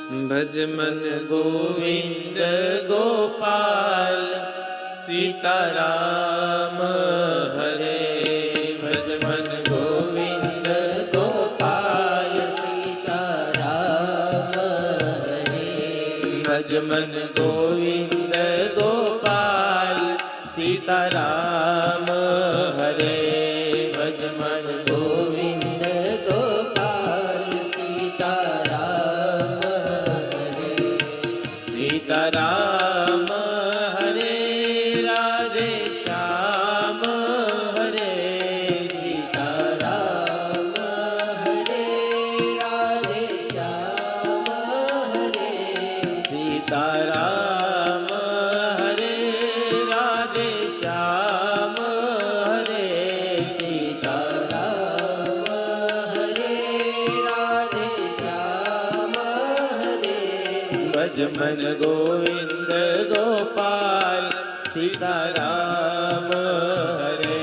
भज मन गोविंद गोपाल सीताराम हरे। भज मन गोविंद गोपाल सीताराम हरे। भज मन गोविंद गोपाल सीताराम हरे। भज मन गोविंद गोपाल सीताराम हरे। सीताराम हरे राधे श्याम हरे। सीताराम हरे राधे श्याम हरे। सीताराम हरे राधे श्याम हरे। सीताराम हरे राधे श्याम हरे। भज मन गोविंद गोपाल सीताराम हरे।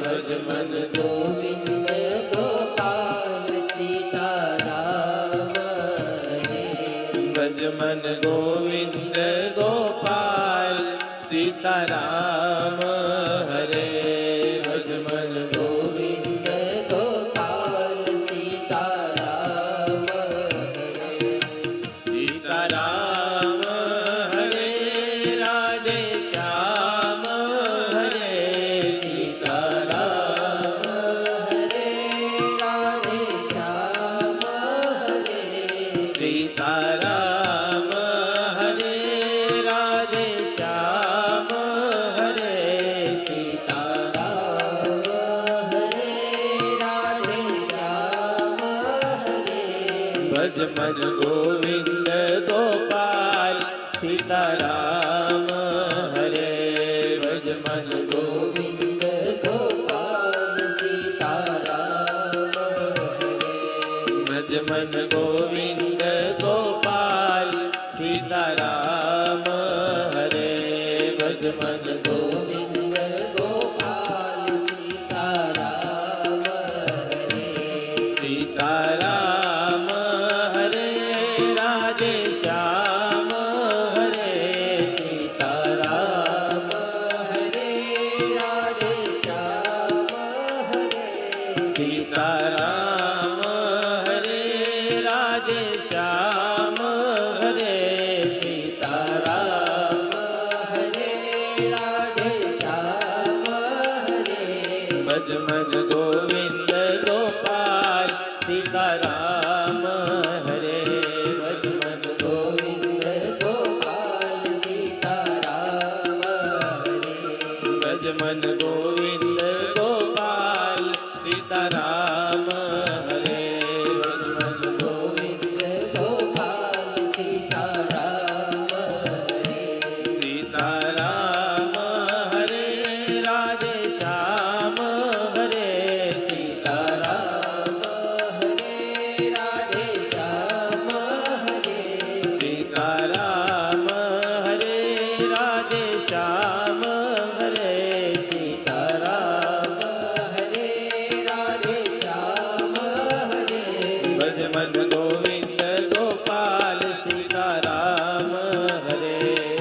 भज मन गोविंद गोपाल सीताराम हरे। भज मन गोविंद गोपाल सीताराम हरे। भज मन गोविंद गोपाल सीताराम हरे। सीताराम हरे राधे श्याम हरे। सीताराम हरे राधे श्याम हरे। सीताराम हरे राधे श्याम हरे। सीताराम हरे राधे श्याम हरे। भज मन गोविंद गोपाल सीताराम हरे। भज मन गोविंद गोपाल सीताराम हरे। भज मन गोविंद गोपाल सीताराम हरे। भज मन गोविंद गोपाल सीताराम हरे। सीताराम हरे राधे श्याम हरे। सीताराम हरे राधे श्याम हरे। सीताराम हरे राधे श्याम हरे। सीताराम हरे राधे श्याम हरे। भज मन गोविंद गोपाल सीताराम हरे। भज मन गोविंद गोपाल सीताराम हरे। भज मन गोविंद गोपाल सीताराम हरे। भज मन गोविंद गोपाल सीताराम हरे। सीताराम हरे राधे श्याम हरे। सीताराम हरे राधे श्याम हरे। सीताराम हरे राधे श्याम हरे। सीताराम हरे राधे श्याम हरे। भज मन गोविंद गोपाल सीताराम हरे।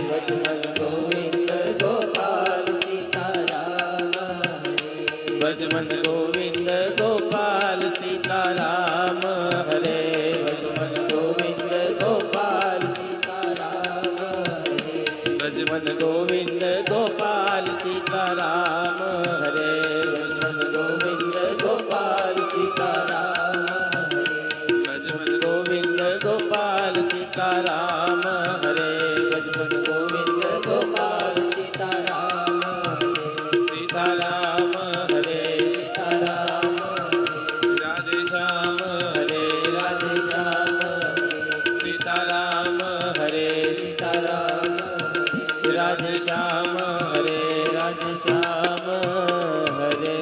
भज मन गोविंद गोपाल सीताराम हरे। भज मन गोविंद गोपाल सीताराम हरे। भज मन गोविंद गोपाल सीताराम हरे। भज मन गोविंद गोपाल सीताराम हरे। भज मन गोविंद गोपाल सीताराम हरे। भज मन गोविंद गोपाल सीताराम हरे। भज मन गोविंद गोपाल सीताराम हरे। सीताराम हरे सीताराम हरे। राधे श्याम हरे। राधे श्याम हरे। सीताराम हरे सीताराम हरे। राधे श्याम हरे। राधे श्याम हरे।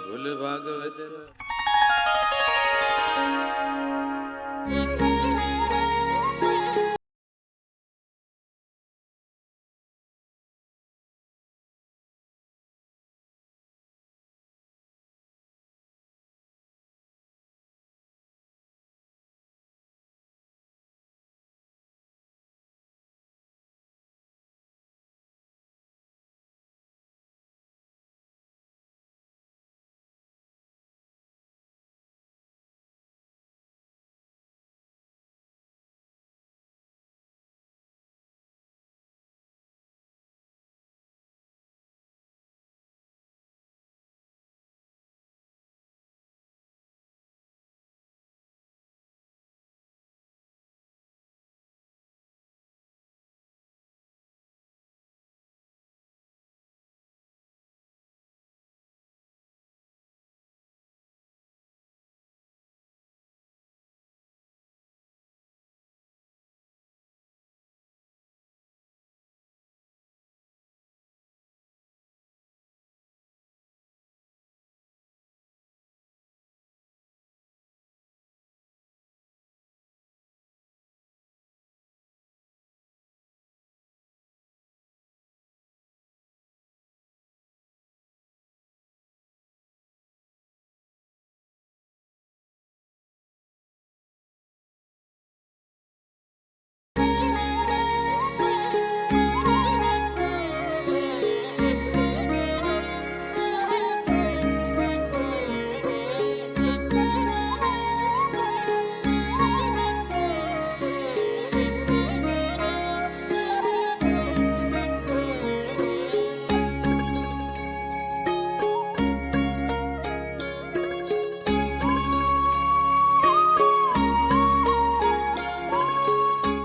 बोल भागवत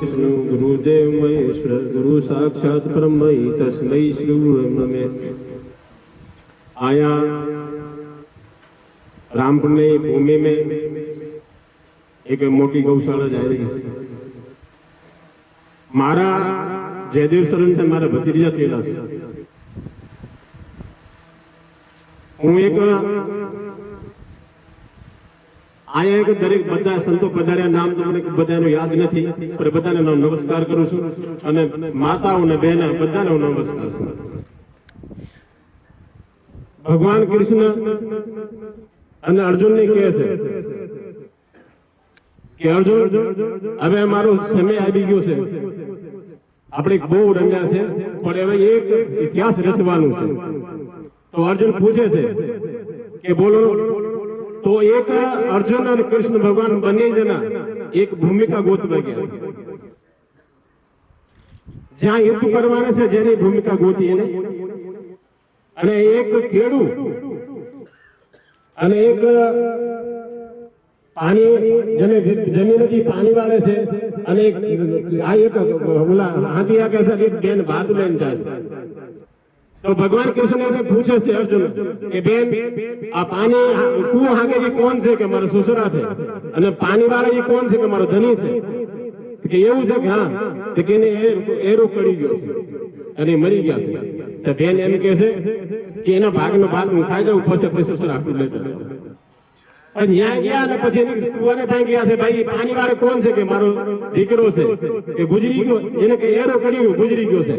વિષ્ણુ ગુરુદેવ મહેશ્વર ગુરु साक्षात ब्रह्म तस्मै श्री गुरु नमः। आया रामपुर भूमि में एक मोटी गौशाला जा रही है। मारा जयदेव शरण से मारा भतीजा चेला से हूँ एक आया एक दरेक बधा संतो पधार्या नाम तो મને બધાનો યાદ નથી પણ બધાને નમસ્કાર કરું છું અને માતાઓ ને બહેનો બધાને હું નમસ્કાર છું। ભગવાન કૃષ્ણ અને અર્જુન ને કહે છે કે અર્જુન હવે મારો સમય આવી ગયો છે, આપણે બહુ રમ્યા છે પણ હવે એક ઇતિહાસ રચવાનું છે। તો અર્જુન પૂછે છે કે બોલો। तो एक अर्जुन और कृष्ण भगवान बने जना एक भूमिका गोतवा गया जहां युद्ध करवाने से जेनी भूमिका गोती है ने एक खेडू અને એક પાણી જેને જમીન હતી પાણી વાળે છે અને આ એક ઓલા હાથી આ કે એક બેન ભાત લઈને જાય છે। तो भगवान कृष्ण ने पूछे से अर्जुन के बेन आ पानी कुओं हागे जी कौन से के मारा ससुरा से અને પાણી વાળા जी कौन से के मारो धनी से કે એવું છે કે હા તો કે એરો પડી ગયો છે અને મરી ગયા છે। તો બેન એમ કહે છે કે એના ભાગનો ભાગ હું ખાઈ જાઉં પછી પછી સસુરા આટલું લેતા પણ ત્યાં ગયા ને પછી એની કુવાને પાસે ગયા છે ભાઈ પાણી વાળા કોણ છે કે મારો દીકરો છે કે ગુજરી ગયો એને કે એરો પડી ગયો ગુજરી ગયો છે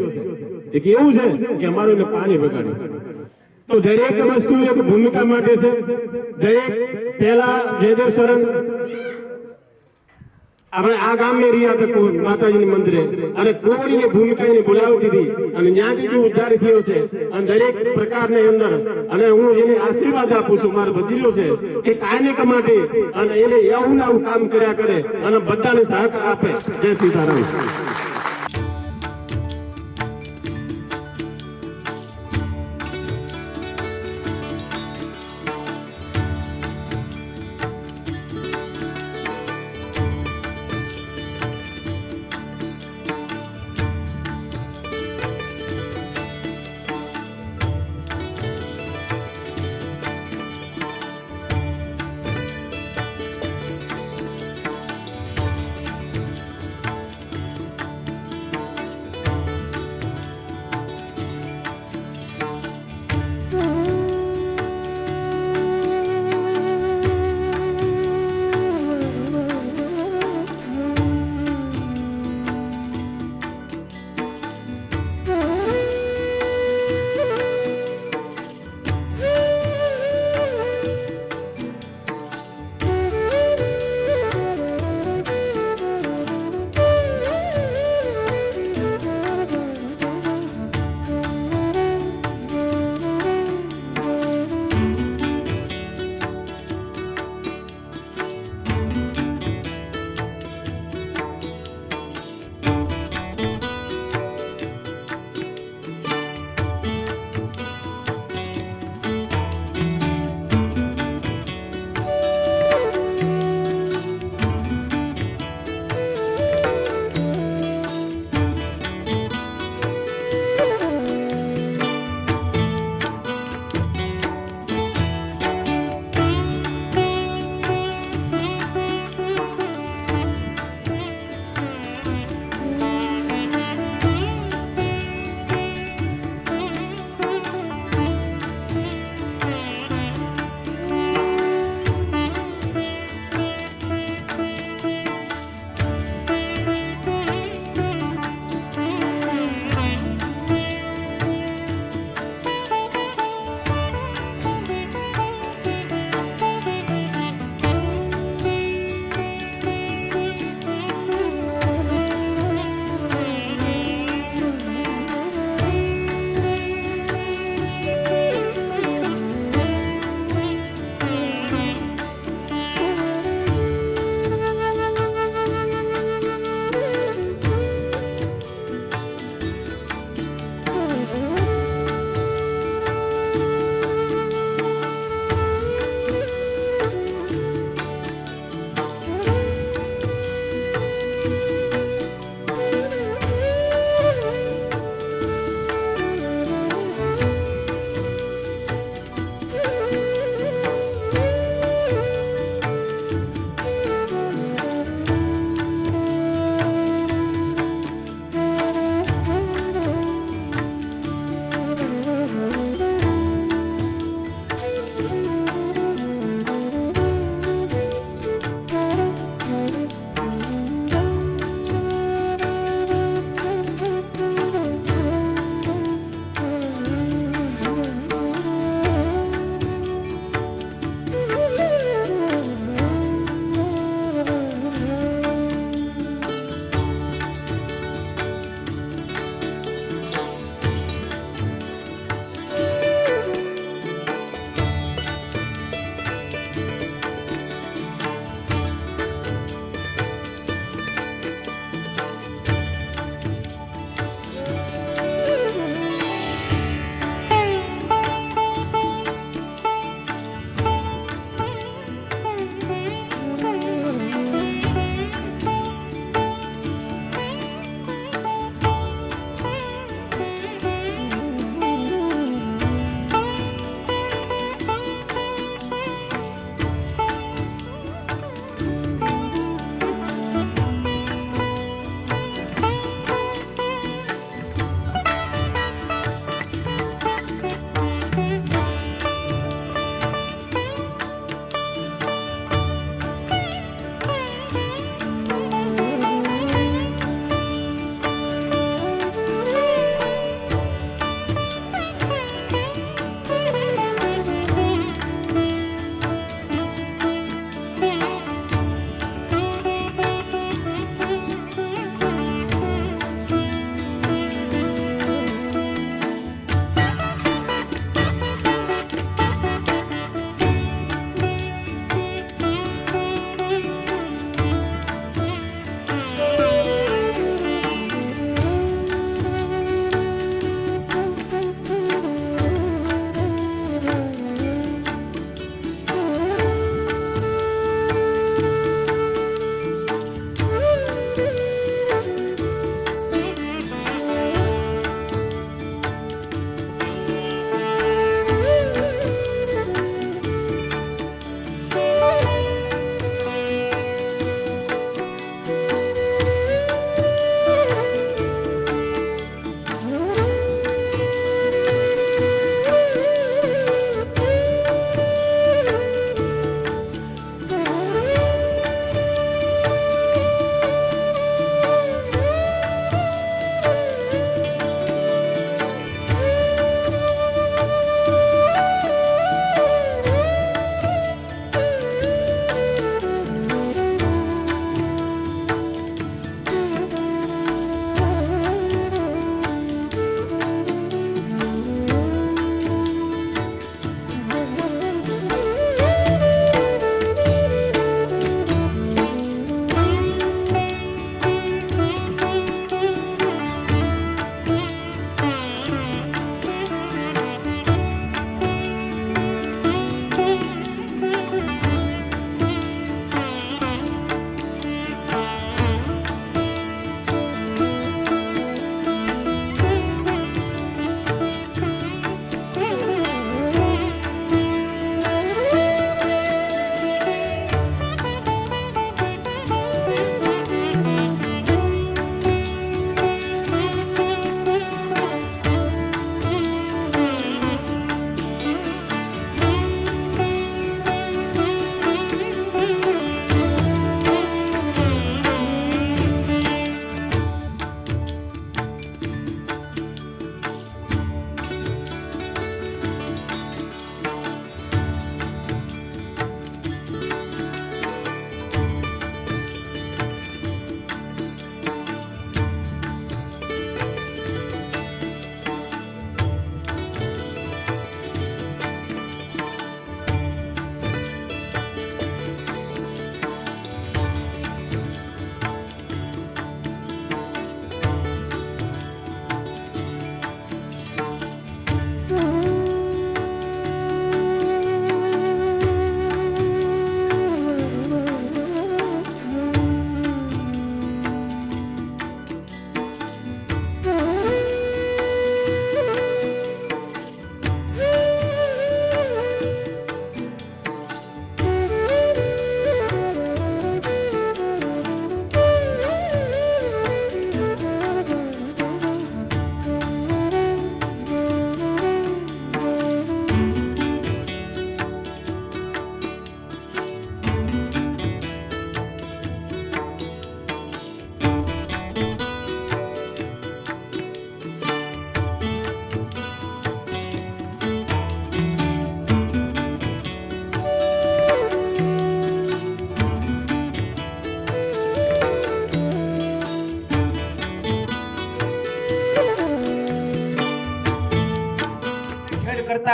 एक એવું છે કે અમારું ને પાણી બગાડ્યું। તો દરેક વસ્તુ એક ભૂમિકા માટે છે। દરેક પહેલા જયદેવ શરણ આપણે આ ગામ में રહ્યા હતા માતાજીની મંદિરે અને કોવડીની ભૂમિકા એને બોલાવતી હતી અને ત્યાંથી જે ઉદ્ધાર થયો છે અને દરેક પ્રકારની અંદર અને હું એને આશીર્વાદ આપું છું મારો ભત્રીજો છે કે કાયમિક માટે અને એને એવું નવું કામ કર્યા કરે અને બધાને સહકાર આપે। જય સીતારામ।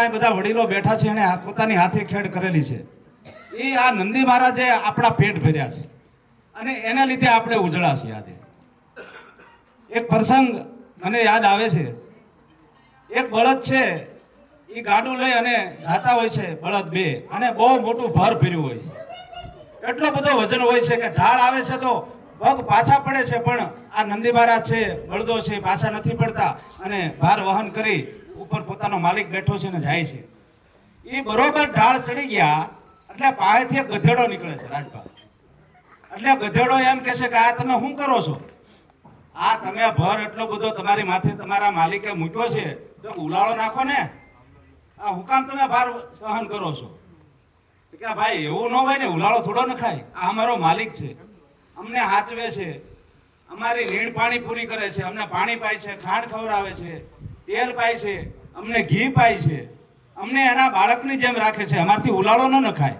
આ બધા વડીલો બેઠા છે એને પોતાની હાથે ખેડ કરેલી છે. એ આ નંદી મહારાજે આપણા પેટ ભર્યા છે અને એના લીધે આપણે ઉજળા છીએ. આજે એક પ્રસંગ મને યાદ આવે છે. એક બળદ છે, એ ગાડું લઈ અને જાતા હોય છે બળદ બે, અને બહુ મોટું ભાર ભર્યું હોય છે. એટલો બધો વજન હોય છે કે ઢાળ આવે છે તો પગ પાછા પડે છે, પણ આ નંદી મહારાજ છે, બળદો છે, પાછા નથી પડતા અને ભાર વહન કરી ઉપર પોતાનો માલિક બેઠો છે ને જાય છે. એ બરોબર ઢાળ ચડી ગયા એટલે પાસેથી એક ગધેડો નીકળે છે રાજભા. એટલે ગધેડો એમ કહે છે કે આ તમે શું કરો છો? આ તમે ભર એટલો બધો તમારી માથે તમારા માલિકે મૂક્યો છે તો ઉલાળો નાખો ને. આ હું કામ તમે ભાર સહન કરો છો? કે ભાઈ એવું ન હોય ને, ઉલાળો થોડો નખાય. આ અમારો માલિક છે, અમને હાચવે છે, અમારી નીણ પાણી પૂરી કરે છે, અમને પાણી પાય છે, ખાંડ ખવડાવે છે, તેલ પાય છે, અમને ઘી પાય છે, અમને એના બાળકની જેમ રાખે છે, અમારથી ઉલાળો ન નખાય.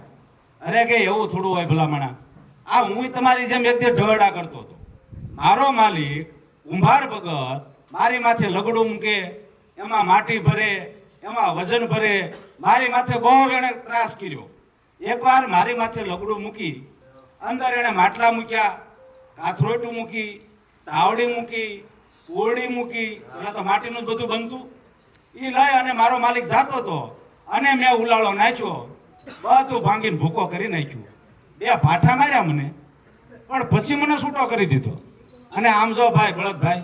અરે કે એવું થોડું હોય ભલામણા? આ હું તમારી જેમ એક દિવસ ઢળડા કરતો હતો. મારો માલિક કુંભાર ભગત મારી માથે લગડું મૂકે, એમાં માટી ભરે, એમાં વજન ભરે, મારી માથે બહુ એને ત્રાસ કર્યો. એકવાર મારી માથે લગડું મૂકી, અંદર એને માટલા મૂક્યા, કાથરોટું મૂકી, તાવડી મૂકી, ઓરડી મૂકી, એટલે તો માટીનું જ બધું બનતું. એ લઈ અને મારો માલિક જાતો હતો અને મેં ઉલાળો નાખ્યો, બધું ભાંગીને ભૂકો કરી નાખ્યું. બે ભાઠા માર્યા મને, પણ પછી મને છૂટો કરી દીધો. અને આમ જો ભાઈ બળદભાઈ,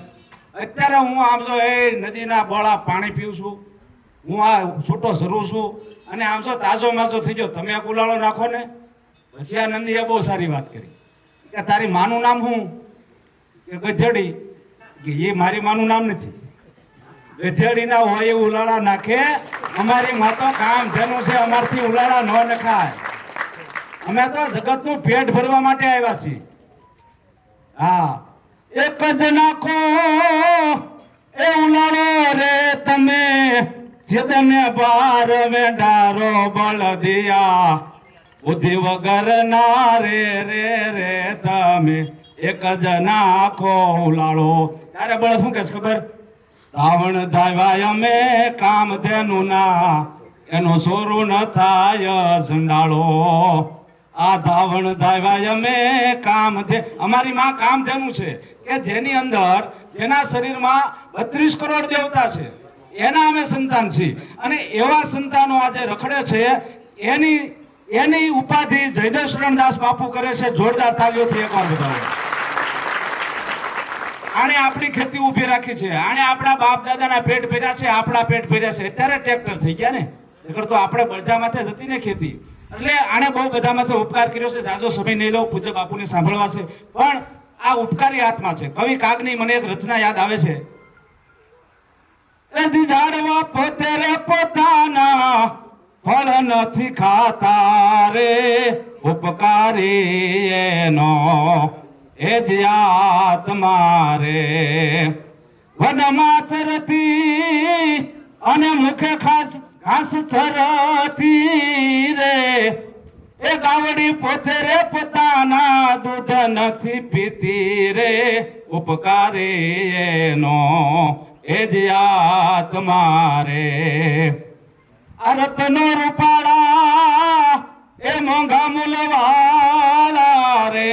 અત્યારે હું આમ જો એ નદીના બોળા પાણી પીઉં છું, હું આ છૂટો સરું છું, અને આમ જો તાજો માજો થઈ ગયો. તમે ઉલાળો નાખો ને. પછી આ નંદીએ બહુ સારી વાત કરી કે તારી માનું નામ શું? કે ગધેડી. કે એ મારી માનું નામ નથી. ગધેડી ના હોય એ ઉલાળા નાખે. અમારી માતો કામ ધેનું છે, અમારથી ઉલાળા ન નખાય. અમે તો જગતનું પેટ ભરવા માટે આવ્યા છીએ. હા, એક જ નાખો એ ઉલાળો રે તમે, સિદ્ધને બાર વેંડારો બળદિયા, બુદ્ધિ વગર ના રે રે રે તમે, એક જ નાખો ઉલાળો. ત્યારે બળદ શું કહેશ ખબર? શ્રાવણ ધાવ્યા અમે કામધેનું ના, એનો સોરું ન થાય સંડાળો. આ ધાવણ ધાવ્યા અમે કામધે, અમારી માં કામધેનું છે કે જેની અંદર, જેના શરીરમાં 32 કરોડ દેવતા છે, એના અમે સંતાન છીએ. અને એવા સંતાનો આજે રખડે છે. એની ઉપાધિ જયદેવ શરણદાસ બાપુ કરે છે. જોરદાર તાલીઓથી એકવાર બતાવો. આણે આપણી ખેતી ઊભી રાખી છે, આણે આપણા બાપ દાદાના પેટ ભર્યા છે, આપણા પેટ ભર્યા છે. અત્યારે ટ્રેક્ટર થઈ ગયા ને, નકર તો આપણે બળદા માથે જતી ને ખેતી. એટલે આણે બહુ બધા માથે ઉપકાર કર્યો છે. જાજો સમય નહીં લો, પૂજ્ય બાપુને સાંભળવા છે, પણ આ ઉપકારી આત્મા છે. કવિ કાગની મને એક રચના યાદ આવે છે. ઝાડવા પોતે રે પોતાના ફળ નથી ખાતા રે, ઉપકારી એનો એ જ આત્મા રે. વનમાં ચરતી અને મુખે ઘાસ ચરતી રે, એ ગાવડી પોતે રે પોતાના દૂધ નથી પીતી રે, ઉપકારી એનો એ જ આત્મા રે. આ રત્નો રૂપાળા એ મોંઘા મૂલવાળા રે.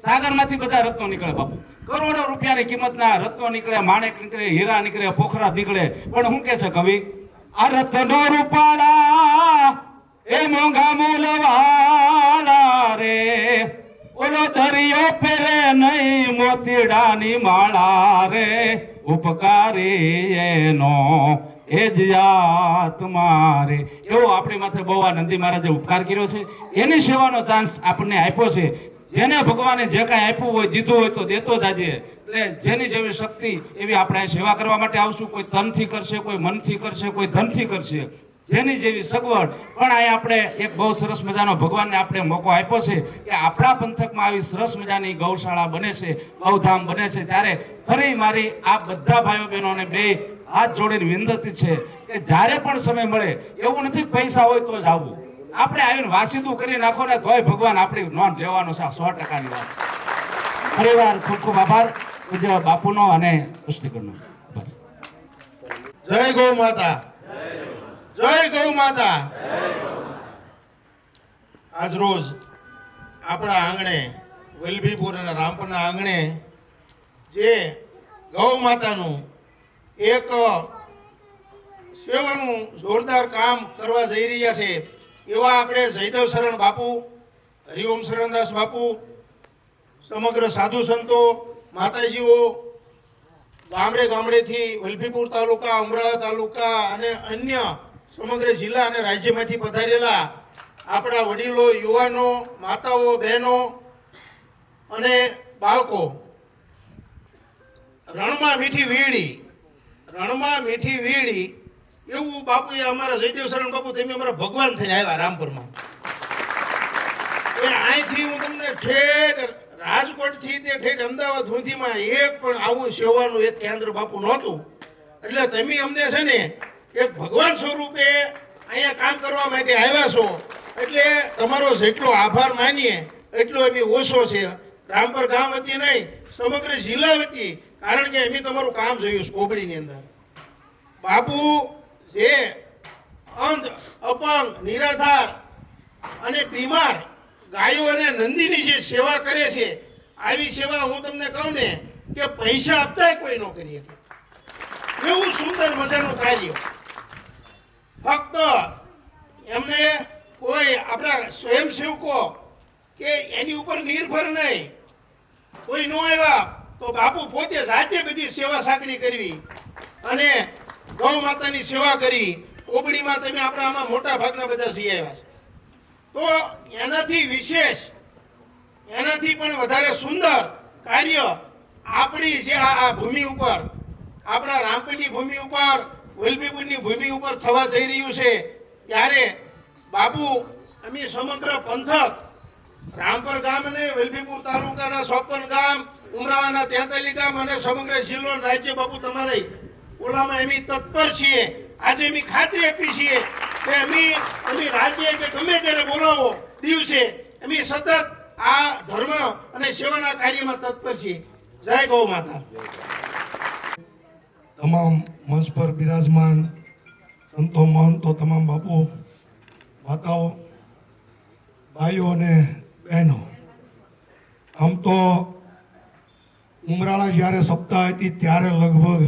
સાગરમાંથી બધા રત્નો નીકળે બાપુ, કરોડો રૂપિયાની કિંમતના રત્નો નીકળે, માણેક નીકળે, હીરા નીકળે, પોખરા નીકળે. પણ શું કે છે કવિ? આ રત્નો રૂપાળા એ મોંઘા મૂલવાળા રે, ઓલો દરિયો પેરે નહીં મોતીડાની માળા રે, ઉપકારી એનો એ જ આત્મા રે. એવો આપણી માથે બહુ આ નંદી મહારાજે ઉપકાર કર્યો છે. એની સેવાનો ચાન્સ આપણને આપ્યો છે. જેને ભગવાને જે કાંઈ આપ્યું હોય, દીધું હોય તો દેતો જાજે. એટલે જેની જેવી શક્તિ એવી આપણે સેવા કરવા માટે આવશું. કોઈ તનથી કરશે, કોઈ મનથી કરશે, કોઈ ધનથી કરશે, જેની જેવી સગવડ. પણ અહીં આપણે એક બહુ સરસ મજાનો ભગવાનને આપણે મોકો આપ્યો છે કે આપણા પંથકમાં આવી સરસ મજાની ગૌશાળા બને છે, ગૌધામ બને છે. ત્યારે ફરી મારી આ બધા ભાઈઓ બહેનોને બે હાથ જોડીને વિનંતી છે કે જ્યારે પણ સમય મળે, એવું નથી પૈસા હોય તો જ આવવું. આપણે આવીને વાસીદું કરી નાખો ને તોય ભગવાન આપણી નોંધ લેવાનો છે. 100%ની વાત છે. ફરીવાર ખૂબ ખૂબ આભાર પૂજ્ય બાપુનો અને પુષ્ટિકરનો. જય ગૌ માતા. જય ગૌ માતા. આજ રોજ આપણા આંગણે વલભીપુર અને રામપરના આંગણે જે ગૌ માતાનું એક સેવાનું જોરદાર કામ કરવા જઈ રહ્યા છે એવા આપણે જયદેવ શરણ બાપુ, હરિઓમ શરણદાસ બાપુ, સમગ્ર સાધુ સંતો, માતાજીઓ, ગામડે ગામડેથી વલભીપુર તાલુકા, ઉમરાળા તાલુકા અને અન્ય સમગ્ર જિલ્લા અને રાજ્યમાંથી પધારેલા આપણા વડીલો, યુવાનો, માતાઓ, બહેનો અને બાળકો, રણમાં મીઠી વીડી એવું બાપુએ અમારા જયદેવ શરણ બાપુ તમે અમારા ભગવાન થઈને આવ્યા રામપુરમાં. એ અહીંથી હું તમને ઠેઠ રાજકોટથી તે ઠેઠ અમદાવાદ સુધીમાં એક પણ આવું સેવાનું એક કેન્દ્ર બાપુ નહોતું. એટલે તમે અમને છે ને એક ભગવાન સ્વરૂપે અહીંયા કામ કરવા માટે આવ્યા છો એટલે તમારો જેટલો આભાર માનીએ એટલો અમે ઓછો છે. રામપર ગામ વતી નહીં, સમગ્ર જિલ્લા વતી, કારણ કે અમે તમારું કામ જોયું કોબડીની અંદર. બાપુ જે અંધ, અપંગ, નિરાધાર અને બીમાર ગાયો અને નંદીની જે સેવા કરે છે, આવી સેવા હું તમને કહું ને કે પૈસા આપતા કોઈ ન કરી શકે એવું સુંદર મજાનું કાર્ય. ફક્ત એમને કોઈ આપણા સ્વયંસેવકો કે એની ઉપર નિર્ભર નહીં, કોઈ ન આવ્યા તો બાપુ પોતે જાતે બધી સેવા સાકરી કરવી અને ગૌ માતાની સેવા કરી. કોબડીમાં તમે આપણા આમાં મોટા ભાગના બધા જઈ આવ્યા છે, તો એનાથી વિશેષ, એનાથી પણ વધારે સુંદર કાર્ય આપણી જે આ ભૂમિ ઉપર, આપણા રામપરની ભૂમિ ઉપર, વલભીપુરની ભૂમિ ઉપર થવા જઈ રહ્યું છે. ત્યારે બાપુ અમે સમગ્ર પંથક, રામપર ગામ અને વલભીપુર તાલુકાના 54 ગામ, ઉમરાળાના 43 ગામ અને સમગ્ર જિલ્લો અને રાજ્ય બાપુ તમારે ઓલામાં અમે તત્પર છીએ. આજે અમે ખાતરી આપી છીએ કે અમે રાજ્ય કે ગમે ત્યારે બોલાવો દિવસે અમે સતત આ ધર્મ અને સેવાના કાર્યમાં તત્પર છીએ. જય ગૌ માતા. તમામ મંચ પર બિરાજમાન સંતો, મહંતો, તમામ બાપુ, માતાઓ, ભાઈઓ અને બહેનો, આમ તો ઉમરાળા જ્યારે સપ્તાહ હતી ત્યારે લગભગ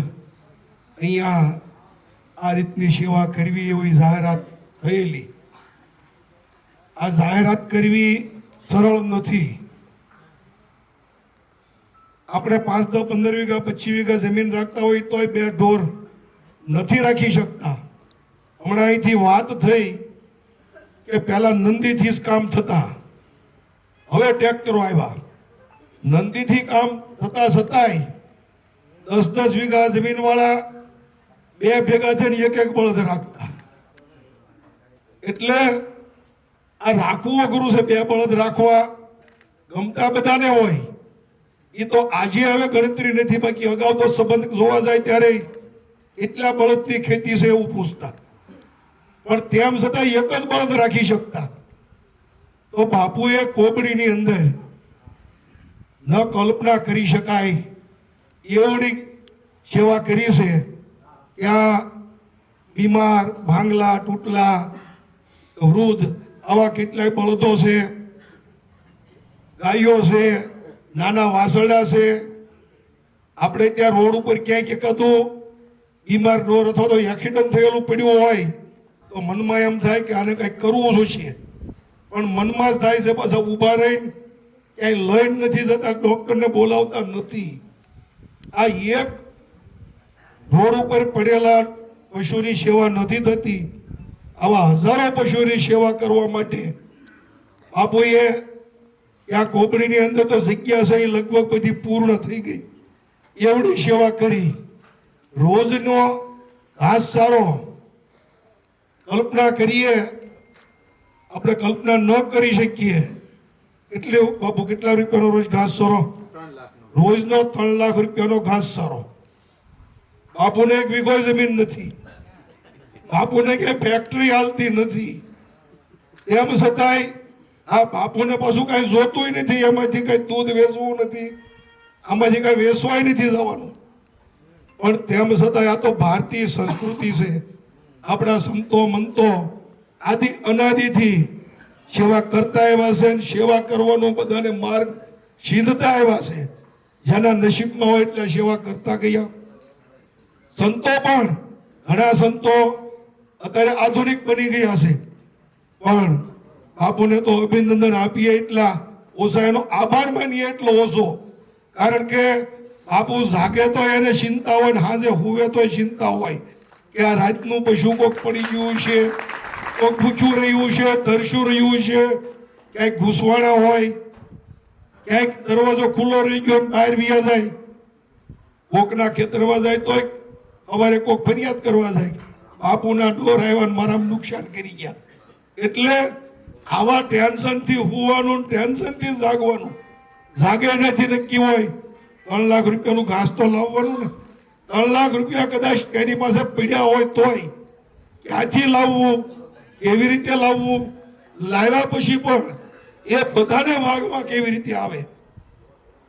અહીંયા આ રીતની સેવા કરવી એવી જાહેરાત થયેલી. આ જાહેરાત કરવી સરળ નથી. આપણે 5, 10, 15 વીઘા 25 વીઘા જમીન રાખતા હોય તોય 2 ઢોર નથી રાખી શકતા. હમણાં અહીંથી વાત થઈ કે પહેલા નંદીથી જ કામ થતા, હવે ટ્રેક્ટરો આવ્યા. નંદીથી કામ થતા છતાંય 10-10 વીઘા જમીન વાળા 2 ભેગા થઈને એક બળદ રાખતા. એટલે આ રાખવું અઘરું છે. 2 બળદ રાખવા ગમતા બધાને હોય, એ તો આજે હવે ગણતરી નથી. બાકી અગાઉ તો સંબંધ જોવા જાય ત્યારે એટલા બળદની ખેતી છે એવું પૂછતા, પણ તેમ છતાં એક જ બળદ રાખી શકતા. તો બાપુએ કોબડીની અંદર ન કલ્પના કરી શકાય એવડી સેવા કરી છે. ત્યાં બીમાર, ભાંગલા, તૂટલા, વૃદ્ધ આવા કેટલાય બળદો છે, ગાયો છે, નાના વાસરડા છે. આપણે ત્યાં રોડ ઉપર ક્યાંક એકાદું બીમાર ઢોર અથવા તો એક્સિડન્ટ થયેલું પડ્યું હોય તો મનમાં એમ થાય કે આને કંઈક કરવું જોઈશે, પણ મનમાં જ થાય છે. પાછા ઊભા રહીને ક્યાંય લઈને નથી જતા, ડોક્ટરને બોલાવતા નથી. આ એક રોડ ઉપર પડેલા પશુની સેવા નથી થતી. આવા હજારો પશુની સેવા કરવા માટે બાપુએ ત્યાં કોબડીની અંદર તો જગ્યા છે એ લગભગ બધી પૂર્ણ થઈ ગઈ, એવડી સેવા કરી. રોજનો ઘાસચારો કલ્પના કરીએ, આપણે કલ્પના ન કરી શકીએ. એટલે બાપુ કેટલા રૂપિયાનો રોજ ઘાસચારો? રોજનો 3 લાખ રૂપિયાનો ઘાસચારો. બાપુને 1 વીઘો જમીન નથી, બાપુને ક્યાંય ફેક્ટરી હાલતી નથી. તેમ છતાંય આ બાપુને પાછું કાંઈ જોતું નથી, એમાંથી કઈ દૂધ વેચવું નથી, આમાંથી કઈ વેચવાય નથી જવાનું. પણ તેમ છતાંય આ તો ભારતીય સંસ્કૃતિ છે. આપણા સંતો મંતો આદિ અનાદિથી સેવા કરતા આવ્યા છે અને સેવા કરવાનો બધાને માર્ગ ચીંધતા આવ્યા છે. જેના નસીબમાં હોય એટલે સેવા કરતા ગયા. સંતો પણ ઘણા સંતો અત્યારે આધુનિક બની ગયા છે, પણ બાપુને તો અભિનંદન આપીએ એટલા ઓછા, એનો આભાર માનીએ એટલો ઓછો. કારણ કે બાપુ જાગે તો એને ચિંતા હોય ને સાંજે હુવે તો ચિંતા હોય કે આ રાતનું પશુ કોક પડી ગયું છે, કોક પૂછું રહ્યું છે, તરશું રહ્યું છે, ક્યાંક ઘૂસવાણા હોય, ક્યાંક દરવાજો ખુલ્લો રહી ગયો ને બહાર વ્યા જાય, કોકના ખેતરમાં જાય તોય સવારે કોક ફરિયાદ કરવા જાય, બાપુના ઢોર આવ્યા ને મારા નુકસાન કરી ગયા. એટલે આવા ટેન્શનથી હોવાનું, ટેન્શનથી જાગવાનું. જાગે નથી નક્કી હોય 3 લાખ રૂપિયાનું ઘાસ તો લાવવાનું ને. 3 લાખ રૂપિયા કદાચ એની પાસે પીડ્યા હોય તોય ક્યાંથી લાવવું, કેવી રીતે લાવવું, લાવ્યા પછી પણ એ બધાને માગમાં કેવી રીતે આવે.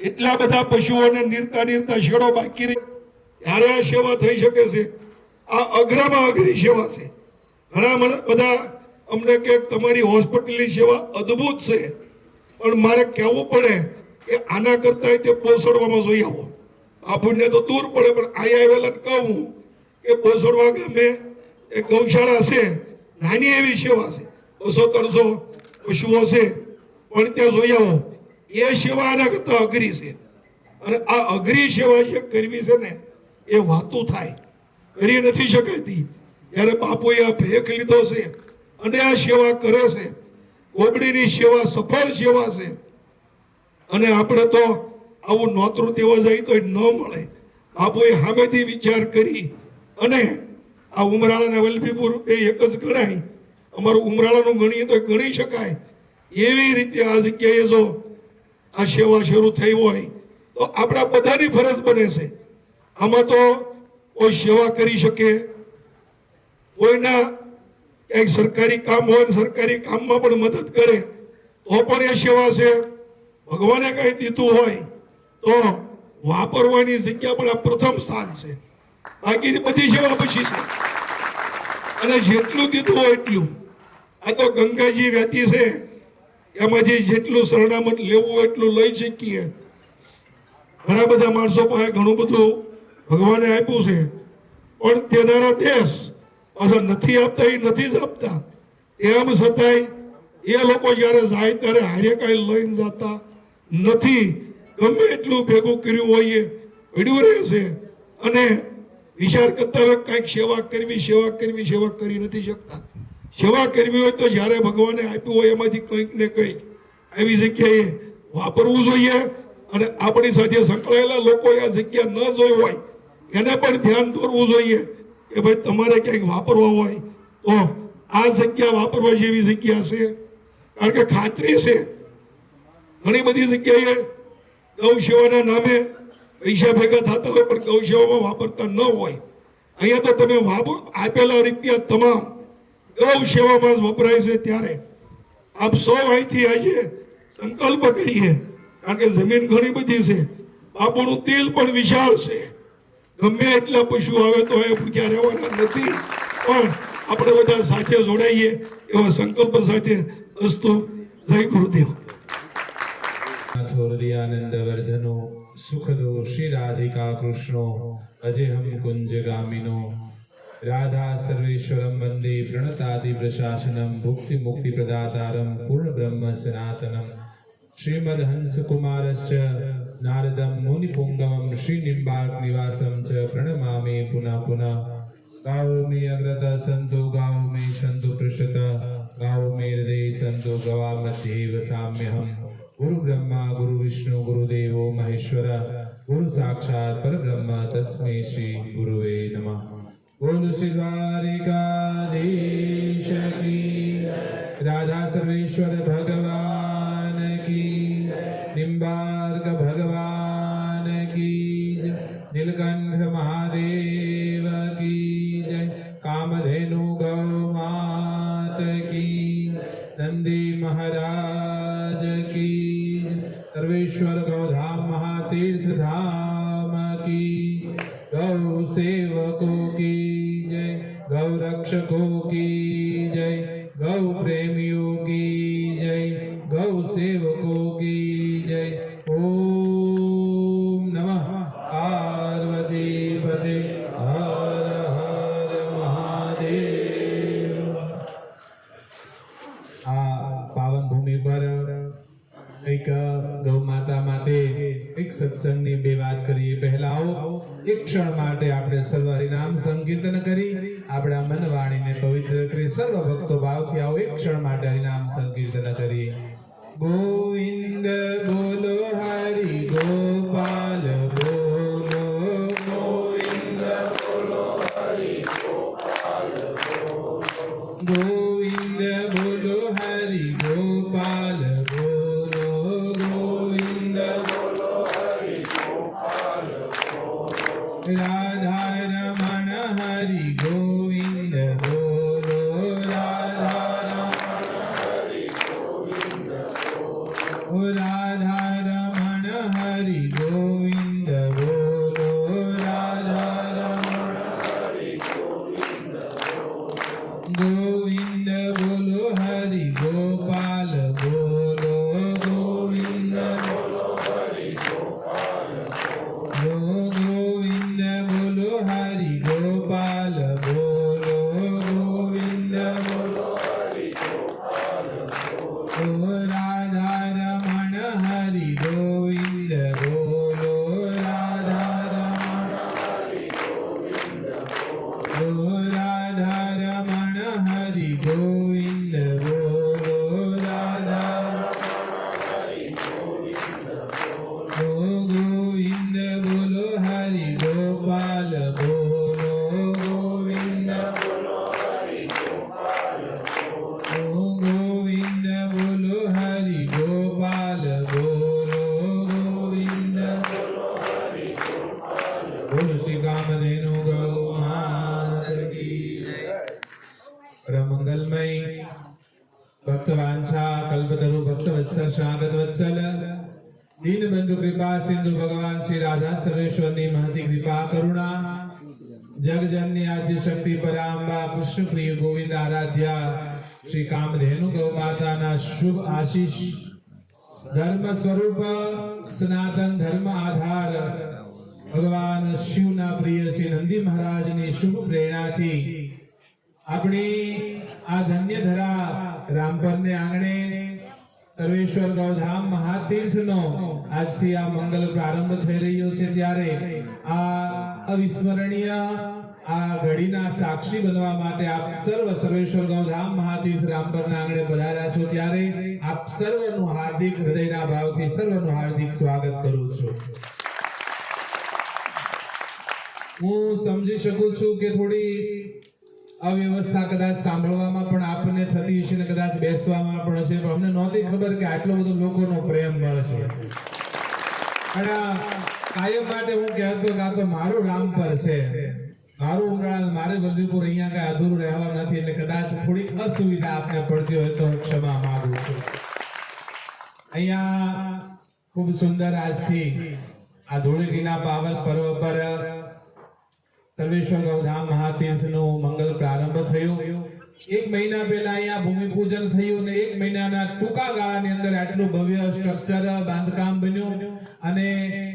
એટલા બધા પશુઓને નીરતા નીરતા શેડો બાકી રહી ત્યારે આ સેવા થઈ શકે છે. આ અઘરામાં અઘરી સેવા છે. ઘણા બધા અમને કે તમારી હોસ્પિટલની સેવા અદ્ભુત છે, પણ મારે કહેવું પડે કે આના કરતા તે પોસડવામાં જોઈ આવો. આપણને તો દૂર પડે, પણ અહીંયા આવેલા કહું કે પોસડવા ગામે એક ગૌશાળા છે, નાની એવી સેવા છે, 200-300 પશુઓ છે, પણ ત્યાં જોઈ આવો. એ સેવા આના કરતા અઘરી છે. અને આ અઘરી સેવા જે કરવી છે ને એ વાતું થાય, કરી નથી શકાતી. ત્યારે બાપુએ આ ભેખ લીધો છે અને આ સેવા કરે છે. ગોબડીની સેવા સફળ સેવા છે. અને આપણે તો આવું નોતરું દેવા જાય તો ન મળે. બાપુએ સામેથી વિચાર કરી અને આ ઉમરાળાના વલભીપુર એ એક જ ગણાય. અમારું ઉમરાળાનું ગણીએ તો ગણી શકાય. એવી રીતે આ જગ્યાએ જો આ સેવા શરૂ થઈ હોય તો આપણા બધાની ફરજ બને છે. આમાં તો કોઈ સેવા કરી શકે, કોઈના કંઈક સરકારી કામ હોય ને સરકારી કામમાં પણ મદદ કરે તો પણ એ સેવા છે. ભગવાને કઈ દીધું હોય તો વાપરવાની જગ્યા પણ આ પ્રથમ સ્થાન છે. બાકીની બધી સેવા પછી છે. અને જેટલું દીધું હોય એટલું. આ તો ગંગાજી વહેતી છે, એમાંથી જેટલું શરણામત લેવું હોય એટલું લઈ શકીએ. ઘણા બધા માણસો પાસે ઘણું બધું ભગવાને આપ્યું છે, પણ તેનારા દેશ પાછા નથી આપતા, એ નથી જ આપતા. એમ છતાંય એ લોકો જયારે જાય ત્યારે હારે કાંઈ લઈને જતા નથી. ગમે એટલું ભેગું કર્યું હોય એ પડ્યું રહે છે. અને વિચાર કરતા હોય કાંઈક સેવા કરવી, સેવા કરવી, સેવા કરી નથી શકતા. સેવા કરવી હોય તો જ્યારે ભગવાને આપ્યું હોય એમાંથી કંઈક ને કંઈક આવી જગ્યાએ વાપરવું જોઈએ. અને આપણી સાથે સંકળાયેલા લોકોએ આ જગ્યા ન જોઈ હોય એને પણ ધ્યાન દોરવું જોઈએ કે ભાઈ તમારે ક્યાંક વાપરવા હોય તો આ જગ્યા વાપરવા જેવી જગ્યા છે. કારણ કે ખાતરી છે ઘણી બધી જગ્યાએ ગૌ સેવાના નામે પૈસા ભેગા થતા હોય પણ ગૌ સેવામાં વાપરતા ન હોય. અહીંયા તો તમે આપેલા રૂપિયા તમામ ગૌ સેવામાં જ વપરાય છે. ત્યારે આપ સૌ અહીંથી આજે સંકલ્પ કરીએ, કારણ કે જમીન ઘણી બધી છે, બાપુનું દિલ પણ વિશાળ છે. ગમે એટલા પશુ આવે તો એ ભૂખ્યા રહેવાના નથી. પણ આપણે બધા સાથે જોડાઈએ એવા સંકલ્પ સાથે. અસ્તુ. જય ગુરુદેવ. आनंद वर्धनो सुखदो श्री राधिका कृष्णो अजेहम कुंज गामिनो राधा सर्वेश्वरम वंदे प्रणतादि प्रशासनम भुक्ति मुक्ति प्रदातारम पूर्ण ब्रह्म सनातनम श्रीमद हंस कुमारश्च नारदम मुनि पुंगवम श्री निम्बार्क निवासम च प्रणमामि पुनः पुनः गाओ मे अग्रत संतो गाओ मे संतो पृष्ठत गाओ मे हृदय संतो गवा मध्ये वसाम्यहम् गुरु ब्रह्मा गुरु विष्णु गुरुदेवो महेश्वर गुरु साक्षात परब्रह्म तस्मै श्री गुरुवे नमः। बोल श्री द्वारिकाधीश की, राधा सर्वेश्वर भगवान की, निम्बार्क भगवान की, नीलकंठ महादेव की जय, कामधेनु गौ मात की, नंदी महाराज की, सर्वेश्वर गौधाम महातीर्थ धाम की, गौ सेवकों की जय, गौ रक्षक रक्षकों की जय, गौ प्रेमियों की जय, गौ सेवकों की जय। ओम नमः पार्वती पते हर हर महादेव। आ पावन भूमि पर एक गौ माता माटे एक सत्संगની બે વાત કરીએ। પહેલા આવો એક ક્ષણ માટે આપણે સર્વ હરિનામ સંકીર્તન કરી આપણા મન વાણીને પવિત્ર કરી સર્વ ભક્તો ભાવથી આવો એક ક્ષણ માટે હરિનામ સંકીર્તન કરીએ। ગોવિંદ બોલો હરિ ગોપાલ બોલો, ગોવિંદ બોલો હરિ ગોપાલ બોલો, ગોવિંદ બોલો હરિ ગોપાલ બોલો, ગોવિંદ બોલો હરિ ગોપાલ બોલો, રાધા રમણ હરિ ગોવિંદ બોલો, રાધા રમણ હરિ ગોવિંદ બોલો, રાધા રમણ હરિ ગોવિંદ બોલો, રાધા રમણ હરિ ગોવિંદ બોલો, ગોવિંદ બોલો હરિ ગોપાલ બોલો, ગોવિંદ બોલો હરિ ગોપાલ બોલો, ગોવિંદ બોલો હરિ ગોપાલ બોલો, ગોવિંદ બોલો હરિ ગોપાલ બોલો, રાધા રમણ હરિ ગોવિંદ બોલો, રાધા રમણ હરિ ગોવિંદ બોલો, રાધા રમણ હરિ ગોવિંદ બોલો, રાધા રમણ હરિ ગોવિંદ બોલો, ગોવિંદ બોલો હરિ ગોપાલ બોલો, ગોવિંદ બોલો હરિ ગોપાલ બોલો, ગોવિંદ બોલો હરિ ગોપાલ બોલો, ગોવિંદ બોલો હરિ ગોપાલ બોલો। શ્રી કામધેનુ ગૌ માત કી જય। परम मंगलमय भक्त वांछा कल्पतरु भक्त वत्सल स्वागत वत्सल दीन बंधु कृपा सिंधु भगवान श्री राधा सर्वेश्वर की महती कृपा करुणा जग जननी आदि शक्ति परांबा कृष्ण प्रिय गोविंद आराध्या श्री कामधेनु गौ माता ना शुभ आशीष धर्म स्वरूप सनातन धर्म आधार भगवान शिव ना प्रिय श्री नंदी महाराज ने शुभ प्रेरणा थी अपनी आ धन्य धरा रामपर ने आंगणे सर्वेश्वर गौधाम महातीर्थ नो आज थी आ मंगल प्रारंभ થઈ રહ્યો છે ત્યારે આ અવિસ્મરણીય આ ઘડીના સાક્ષી બનવા માટે આપ સર્વ સર્વેશ્વર ગૌધામ મહાતીર્થ રામપરના આંગણે પધાર્યા છો ત્યારે આપ સર્વનું હાર્દિક હૃદયના ભાવથી સર્વનું હાર્દિક સ્વાગત કરું છું। હું સમજી શકું છું કે થોડી અવ્યવસ્થા કદાચ સાંભળવામાં પણ આપને થતી હશે ને કદાચ બેસવામાં પણ હશે પણ અમને નહોતી ખબર કે આટલો બધો લોકોનો પ્રેમ મળશે અને કાયમ માટે હું કહેતો કે આ તો મારું રામપર છે મારું ઉમરાળ મારે વલ્લભીપુર અહીંયા કઈ અધૂરું રહેવા નથી એટલે કદાચ થોડી અસુવિધા આપને પડતી હોય તો ક્ષમા માંગુ છું। અહીંયા ખૂબ સુંદર આજથી આ ધૂળેટીના પાવન પર્વ પર सर्वेश्वर गौधाम महातीर्थ नो मंगल प्रारंभ थयो। एक महीना पहला अहींया भूमि पूजन थयुं ने एक महीनाना टूंका गाळानी अंदर आटલું भव्य स्ट्रक्चर बांधकाम बन्યું અને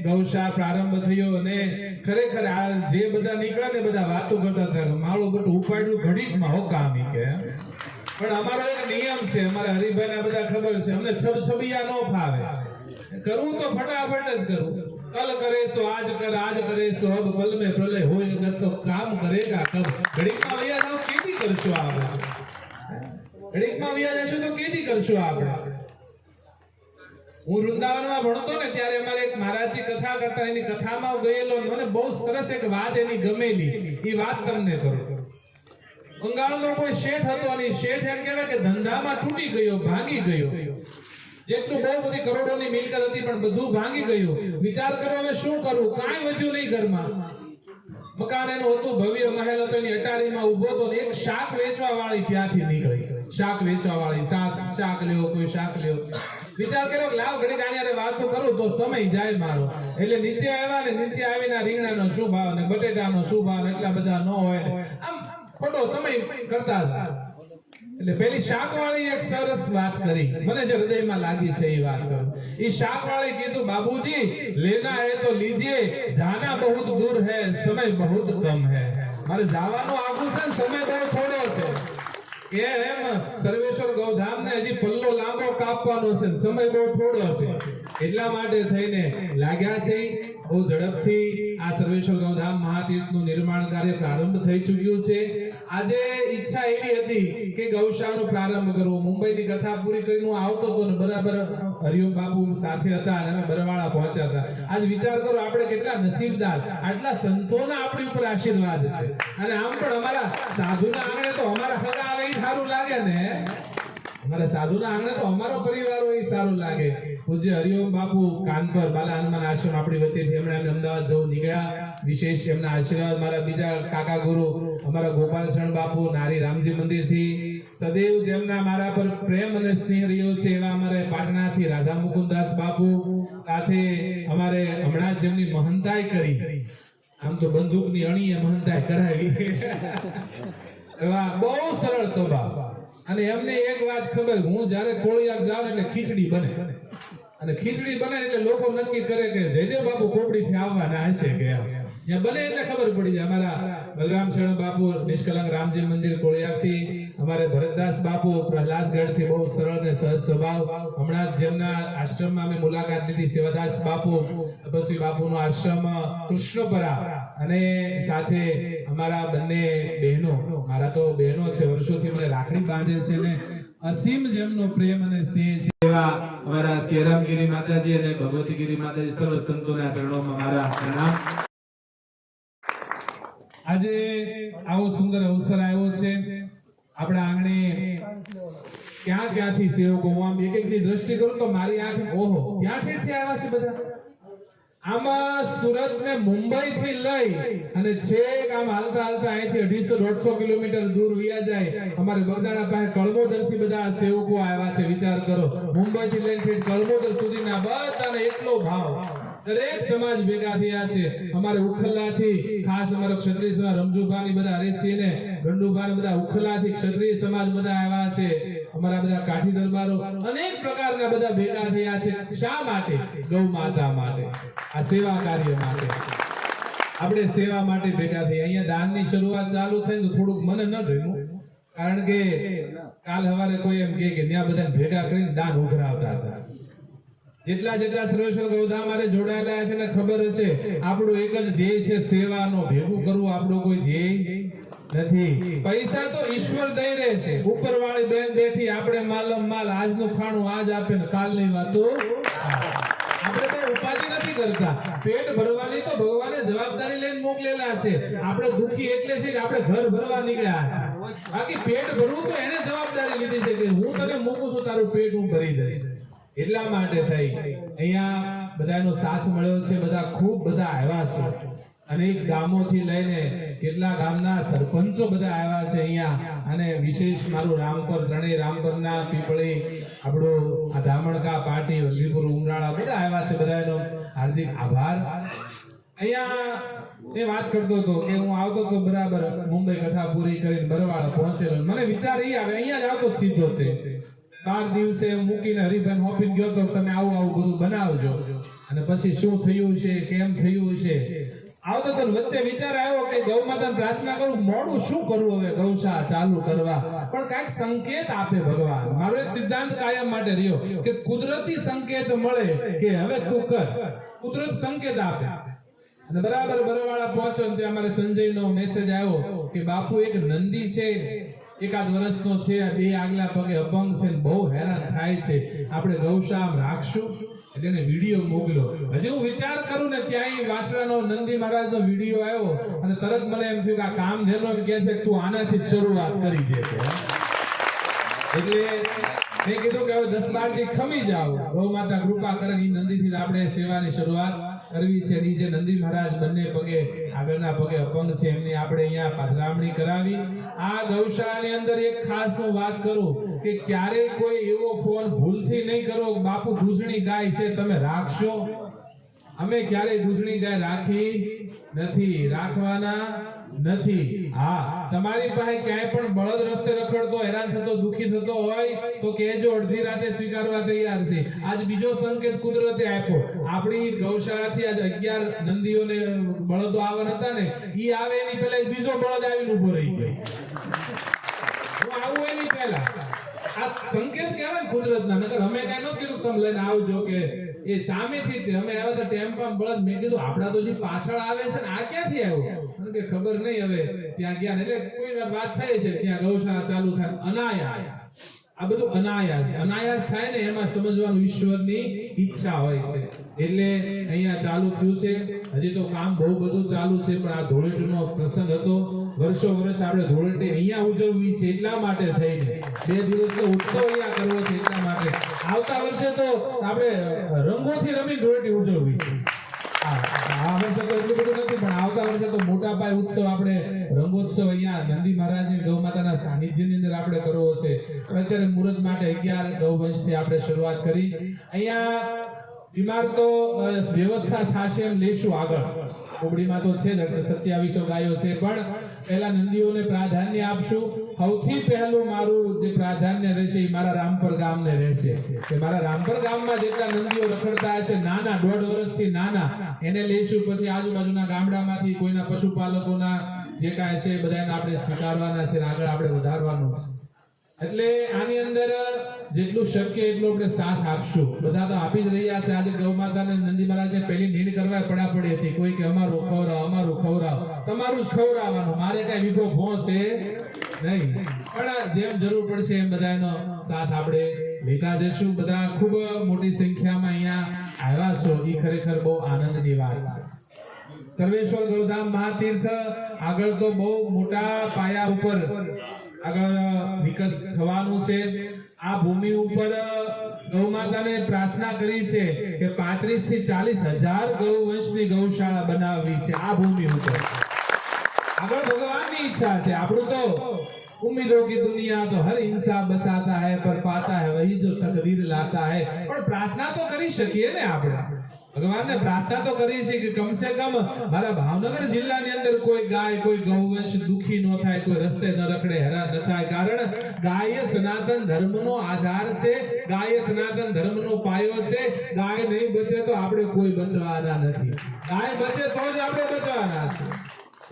ગૌશાળા प्रारंभ થયો અને ખરેખર આ જે બધા નીકળ્યા ને બધા વાતો કરતા હતા માળો બટ ઉપાડ્યું ઘડીકમાં હો કામ ઈ કે પણ અમારો એક નિયમ છે અમારા હરિભાઈના બધા ખબર છે અમને છબછબિયા નો ફાવે કરું તો ફટાફટ જ કરું कल करे सो आज करे सो अब पल में प्रलय होय अगर तो काम करेगा कब घड़ीक में वया जाओ केदी करशो आपणे घड़ीक में वया जाशो तो केदी करशो आपणे હું વૃંદાવનમાં ભણતો ને ત્યારે અમારે એક મહારાજજી કથા કરતા એની કથામાં ગયેલો મને બહુ સરસ એક વાત એની ગમેલી ઈ વાત તમને કરું। બંગાળનો કોઈ શેઠ હતો અને શેઠ એમ કહેવાય કે ધંધામાં તૂટી ગયો ભાંગી ગયો જેટલું બહુ બધી કરોડોની મિલકત હતી પણ બધું ભાંગી ગયું વિચાર કરો હવે શું કરું કાંઈ વધ્યું નહીં ઘરમાં મકાન એનું હતું ભવ્ય મહેલ હતો એની અટારીમાં ઊભો હતો ને એક શાક વેચવા વાળી ત્યાંથી નીકળી શાક વેચવા વાળી શાક લ્યો કોઈ શાક લ્યો વિચાર કર્યો લાવ ઘડી ગાણીયારે વાતો કરું તો સમય જાય મારો એટલે નીચે આવ્યા ને નીચે આવીને રીંગણાનો શું ભાવ ને બટેટાનો શું ભાવ એટલા બધા ન હોય આમ ખોટો સમય કરતા હતા. એટલે પેલી શાકવાળી એક સરસ વાત કરી, મને જે હૃદયમાં લાગી છે એ વાત કરું. એ શાકવાળી કીધું, બાબूजी લેના હે તો લીજીએ, જાના બહુત દૂર હે, સમય બહુત કમ હે. મારે જવાનું આગું છે ને સમય બહુ થોડો છે. એમ સર્વેશ્વર ગૌધામ ને હજી પલ્લો લાંબો કાપવાનો છે, સમય બહુ થોડો છે. એટલા માટે થઈને લાગ્યા છે. બહુ ઝડપથી આ સર્વેશ્વર ગૌધામ મહાતીર્થનું નિર્માણ કાર્ય પ્રારંભ થઈ ચૂક્યું છે. આજે ઈચ્છા એવી હતી કે ગૌશાળાનો પ્રારંભ કરવો. મુંબઈની કથા પૂરી કરીને હું આવતો હતો ને બરાબર હરિઓમ બાપુ સાથે હતા અને અમે બરવાળા પહોંચ્યા હતા. આજ વિચાર કરો આપણે કેટલા નસીબદાર, આટલા સંતોના આપણી ઉપર આશીર્વાદ છે. અને આમ પણ અમારા સાધુના આંગણે તો અમારા હગા આવે એ સારું લાગે ને, અમારા સાધુના આંગણે તો અમારો પરિવાર હોય એ સારું લાગે. પૂજ્ય હરિઓમ બાપુ કાનપર બાલા હનુમાન આશ્રમ આપણી વચ્ચેથી હમણાં અમદાવાદ જવું નીકળ્યા. વિશેષ એમના આશીર્વાદ મારા બીજા કાકા ગુરુ અમારા ગોપાલ શરણ બાપુ નારી રામજી મંદિરથી સદૈવ જેમના મારા પર પ્રેમ અને સ્નેહ રહ્યો છે એવા અમારે પાટણાથી રાધા મુકુદાસ બાપુ, સાથે અમારે હમણાં જેમની મહંતાઈ કરી, આમ તો બંદૂકની અણીએ મહંતાઈ કરાવી, એવા બહુ સરળ સ્વભાવ. અને એમને એક વાત ખબર, હું જ્યારે કોળિયાક જાઉં એટલે ખીચડી બને, અને ખીચડી બને એટલે લોકો નક્કી કરે કે જયદેવ બાપુ કોપડીથી આવવાના હશે કે ત્યાં બને એટલે ખબર પડી જાય. અમારા બલરામ શરણ બાપુ નિષ્કલંક રામજી મંદિર કોળિયાકથી, અમારે ભરતદાસ બાપુ પ્રહલાદગઢથી બહુ સરળ અને સહજ સ્વભાવ. હમણાં જેમના આશ્રમમાં અમે મુલાકાત લીધી, સેવાદાસ બાપુ તપસ્વી બાપુનો આશ્રમ કૃષ્ણપરા, અને સાથે અમારા બંને બહેનો, મારા તો બહેનો છે, વર્ષોથી મને રાખડી બાંધે છે ને અસીમ જેમનો પ્રેમ અને સ્નેહ છે એવા અમારા સિયારામગીરી માતાજી અને ભગવતીગીરી માતાજી સર્વ સંતોના ચરણોમાં મારા પ્રણામ. આજે આવો સુંદર અવસર આવ્યો છે. આપણા આંગણે ક્યાંથી સેવકો, આમ એક એકની દ્રષ્ટિ કરું તો મારી આંખ ઓહો ક્યાં ઠેરથી આવ્યા છે બધા. આમાં સુરત ને મુંબઈ થી લઈ અને છેક આમ હાલતા હાલતા અહીંથી 250-150 કિલોમીટર દૂર વયા જાય અમારે બગદાણા પાસે કળમોદર થી બધા સેવકો આવ્યા છે. વિચાર કરો, મુંબઈ થી લઈને છેક કળમોદર સુધીના બધાને એટલો ભાવ, દરેક સમાજ ભેગા થયા છે. અમારે ઉખલ્લા થી ખાસ અમારો ક્ષત્રિય સમાજ રમજુભાની બધા હરેશસિંહ ને ગંડુભાઈ બધા ઉખલ્લા થી ક્ષત્રિય સમાજ બધા આવ્યા છે. અમારા બધા કાઠી દરબારો અનેક પ્રકારના બધા ભેગા થયા છે. શા માટે? ગૌ માતા માટે, આ સેવા કાર્ય માટે. આપણે સેવા માટે ભેગા થઈ. અહીંયા દાનની શરૂઆત ચાલુ થઈ તો થોડુંક મને ન ગમ્યું, કારણ કે કાલ સવારે કોઈ એમ કે ત્યાં બધાને ભેગા કરીને દાન ઉઘરાવતા હતા. જેટલા સર્વેશ્વર ગૌધામ મારે જોડાયેલા છે ને ખબર હશે, આપણું એક જ ધ્યેય છે સેવાનો. ભેગું કરવું આપણું કોઈ ધ્યેય નથી. પૈસા તો ઈશ્વર દઈ રહે છે. ઉપરવાળી બેન બેઠી, આપણે માલમ માલ, આજનું ખાણું આજ આપે ને કાલની વાતો આપણે તો ઉપાધિ નથી કરતા. પેટ ભરવાની તો ભગવાને જવાબદારી લઈને મોકલેલા છે. આપણે દુખી એટલે છે કે આપણે ઘર ભરવા નીકળ્યા છે. બાકી પેટ ભરવું તો એને જવાબદારી લીધી છે કે હું તને મૂકું છું, તારું પેટ હું ભરી દઈશ. એટલા માટે થઈ અહીંયા બધાનો સાથ મળ્યો છે. બધા ખૂબ બધા આવ્યા છે. અનેક ગામોથી લઈને કેટલા ગામના સરપંચો બધા આવ્યા છે અહીંયા. અને વિશેષ મારું રામપર, ત્રણેય રામપરના પીપળી, આપણું આ જામણકા પાટી, વલ્લીપુર, ઉમરાળા બધા આવ્યા છે. બધાનો હાર્દિક આભાર. અહીંયા એ વાત કરતો હતો કે હું આવતો તો બરાબર મુંબઈ કથા પૂરી કરીને બરવાળા પહોંચેલો. મને વિચાર એ આવે, અહીંયા જ આવતો સીધો તે 12 દિવસે મૂકીને હરિભાઈ હોપીને ગયો તો તમે આવું બધું બનાવજો. અને પછી શું થયું છે, કેમ થયું છે, આવતો તો વચ્ચે વિચાર આવ્યો કે ગૌ માતાને પ્રાર્થના કરું, મોડું શું કરવું હવે ગૌશાળા ચાલુ કરવા, પણ કાંઈક સંકેત આપે ભગવાન. મારો એક સિદ્ધાંત કાયમ માટે રહ્યો કે કુદરતી સંકેત મળે કે હવે તું કર, કુદરત સંકેત આપે. અને બરાબર બરવાળા પહોંચ્યો ને ત્યાં અમારે સંજયનો મેસેજ આવ્યો કે બાપુ એક નંદી છે, એકાદ વર્ષનો છે, 2 આગલા પગે અપંગ છે, બહુ હેરાન થાય છે, આપણે ગૌશાળા રાખશું. એટલે એને વિડીયો મોકલ્યો. હજી હું વિચાર કરું ને ત્યાં વાસણાનો નંદી મહારાજનો વિડીયો આવ્યો અને તરત મને એમ થયું કે આ કામ નેનો કહે છે તું આનાથી જ શરૂઆત કરી દે. એટલે મેં કીધું કે હવે 10-12 થી ખમી જાવ, ગૌ માતા કૃપા કરે. એ નંદીથી આપણે સેવાની શરૂઆત કરવી છે. નીચે નંદી મહારાજ બંને પગે, આગળના પગે અપંગ છે, એમની આપણે અહીંયા પધરામણી કરાવી. આ ગૌશાળાની અંદર એક ખાસ હું વાત કરું કે ક્યારેય કોઈ એવો ફોન ભૂલથી નહીં કરો બાપુ દૂધણી ગાય છે તમે રાખશો. અમે ક્યારેય દૂધણી ગાય રાખી નથી, રાખવાના નથી. હા, તમારી પાસે ક્યાંય પણ બળદ રસ્તે રખડતો, હેરાન થતો, દુખી થતો હોય તો કહેજો, અડધી રાતે સ્વીકારવા તૈયાર છે. આજ બીજો સંકેત કુદરતે આપ્યો. આપણી ગૌશાળાથી આજ 11 નંદીઓને બળદો આવવાના હતા ને, ઈ આવે એની પહેલા એક બીજો બળદ આવીને ઊભો રહી ગયો. હું આવું એની પહેલા. આ સંકેત કહેવાય ને કુદરતના. નકર અમે કઈ ન કીધું તમે લઈને આવજો, કે એ સામેથી જ અમે આવ્યા હતા ટેમ્પામાં બળદ. મેં કીધું આપડા તો જે પાછળ આવે છે ને, આ ક્યાંથી આવ્યો? મને કે ખબર નહીં. હવે ત્યાં ગયા એટલે કોઈ વાત થાય છે, ત્યાં ગૌશાળા ચાલુ થાય અનાયાસ. આ બધું અનાયાસ થાય ને, એમાં સમજવાનું ઈશ્વરની ઈચ્છા હોય છે. એટલે અહીંયા ચાલુ થયું છે. હજી તો કામ બહુ બધું ચાલુ છે, પણ આ ધૂળેટીનો પ્રસંગ હતો. વર્ષો વર્ષ આપણે ધૂળેટી અહીંયા ઉજવવી છે એટલા માટે થઈને 2 દિવસનો ઉત્સવ અહીંયા કરવો છે એટલા માટે. આવતા વર્ષે તો આપણે રંગોથી રમી ધૂળેટી ઉજવવી છે. આ વર્ષે તો એટલું બધું નથી, પણ આવતા વર્ષે તો મોટા પાયે ઉત્સવ, આપણે રંગોત્સવ અહીંયા નંદી મહારાજની ગૌ માતાના સાનિધ્યની અંદર આપણે કરવો છે. અત્યારે મુહૂર્ત માટે 11 ગૌવંશથી આપણે શરૂઆત કરી. અહીંયા બીમાર તો વ્યવસ્થા થશે એમ લેશું આગળ. કોબડીમાં તો છે જ 2700 ગાયો છે, પણ પહેલા નંદીઓને પ્રાધાન્ય આપશું. સૌથી પહેલું મારું જે પ્રાધાન્ય રહેશે એ મારા રામપર ગામને રહેશે. કે મારા રામપર ગામમાં જેટલા નંદીઓ રખડતા હશે, નાના 1.5 વર્ષથી નાના, એને લઈશું. પછી આજુબાજુના ગામડામાંથી કોઈના પશુપાલકોના જે કાંઈ છે બધાને આપણે સ્વીકારવાના છે, આગળ આપણે વધારવાનું છે. એટલે આની અંદર જેટલું શક્ય એટલું આપણે સાથ આપશું. બધા તો આપી જ રહ્યા છે. આજે ગૌ માતાને નંદી મહારાજને પહેલી નીડ કરવા પડાપડી હતી. કોઈ કે અમારું ખવડાવ, તમારું જ ખવડાવવાનું, મારે કઈ વિગો ભો છે નહીં. પણ જેમ જરૂર પડશે એમ બધાનો સાથ આપણે લેતા જશું. બધા ખૂબ મોટી સંખ્યામાં અહીંયા આવ્યા છો, એ ખરેખર બહુ આનંદની વાત છે. સર્વેશ્વર ગૌધામ મહાતીર્થ આગળ તો બહુ મોટા પાયા ઉપર આગળ વિકાસ થવાનું છે. આ ભૂમિ ઉપર ગૌ માતાને પ્રાર્થના કરી છે કે 35 થી 40 હજાર ગૌવંશની ગૌશાળા બનાવવી છે આ ભૂમિ ઉપર. આગળ ભગવાનની ઈચ્છા છે. આપણું તો उम्मीदों की दुनिया तो हर इंसान बसाता है पर पाता है वही जो तकदीर लाता है. પણ પ્રાર્થના તો કરી શકીએ ને આપણે. ભગવાનને પ્રાર્થના તો કરી છે કે કમ સે કમ મારા ભાવનગર જિલ્લાની અંદર કોઈ ગાય, કોઈ ગૌવંશ દુખી ન થાય, કોઈ રસ્તે ન રખડે, હેરાન ન થાય. કારણ ગાય સનાતન ધર્મનો આધાર છે, ગાય સનાતન ધર્મનો પાયો છે. ગાય નહીં બચે તો આપણે કોઈ બચવાના નથી. ગાય બચે તો જ આપણે બચવાના છે.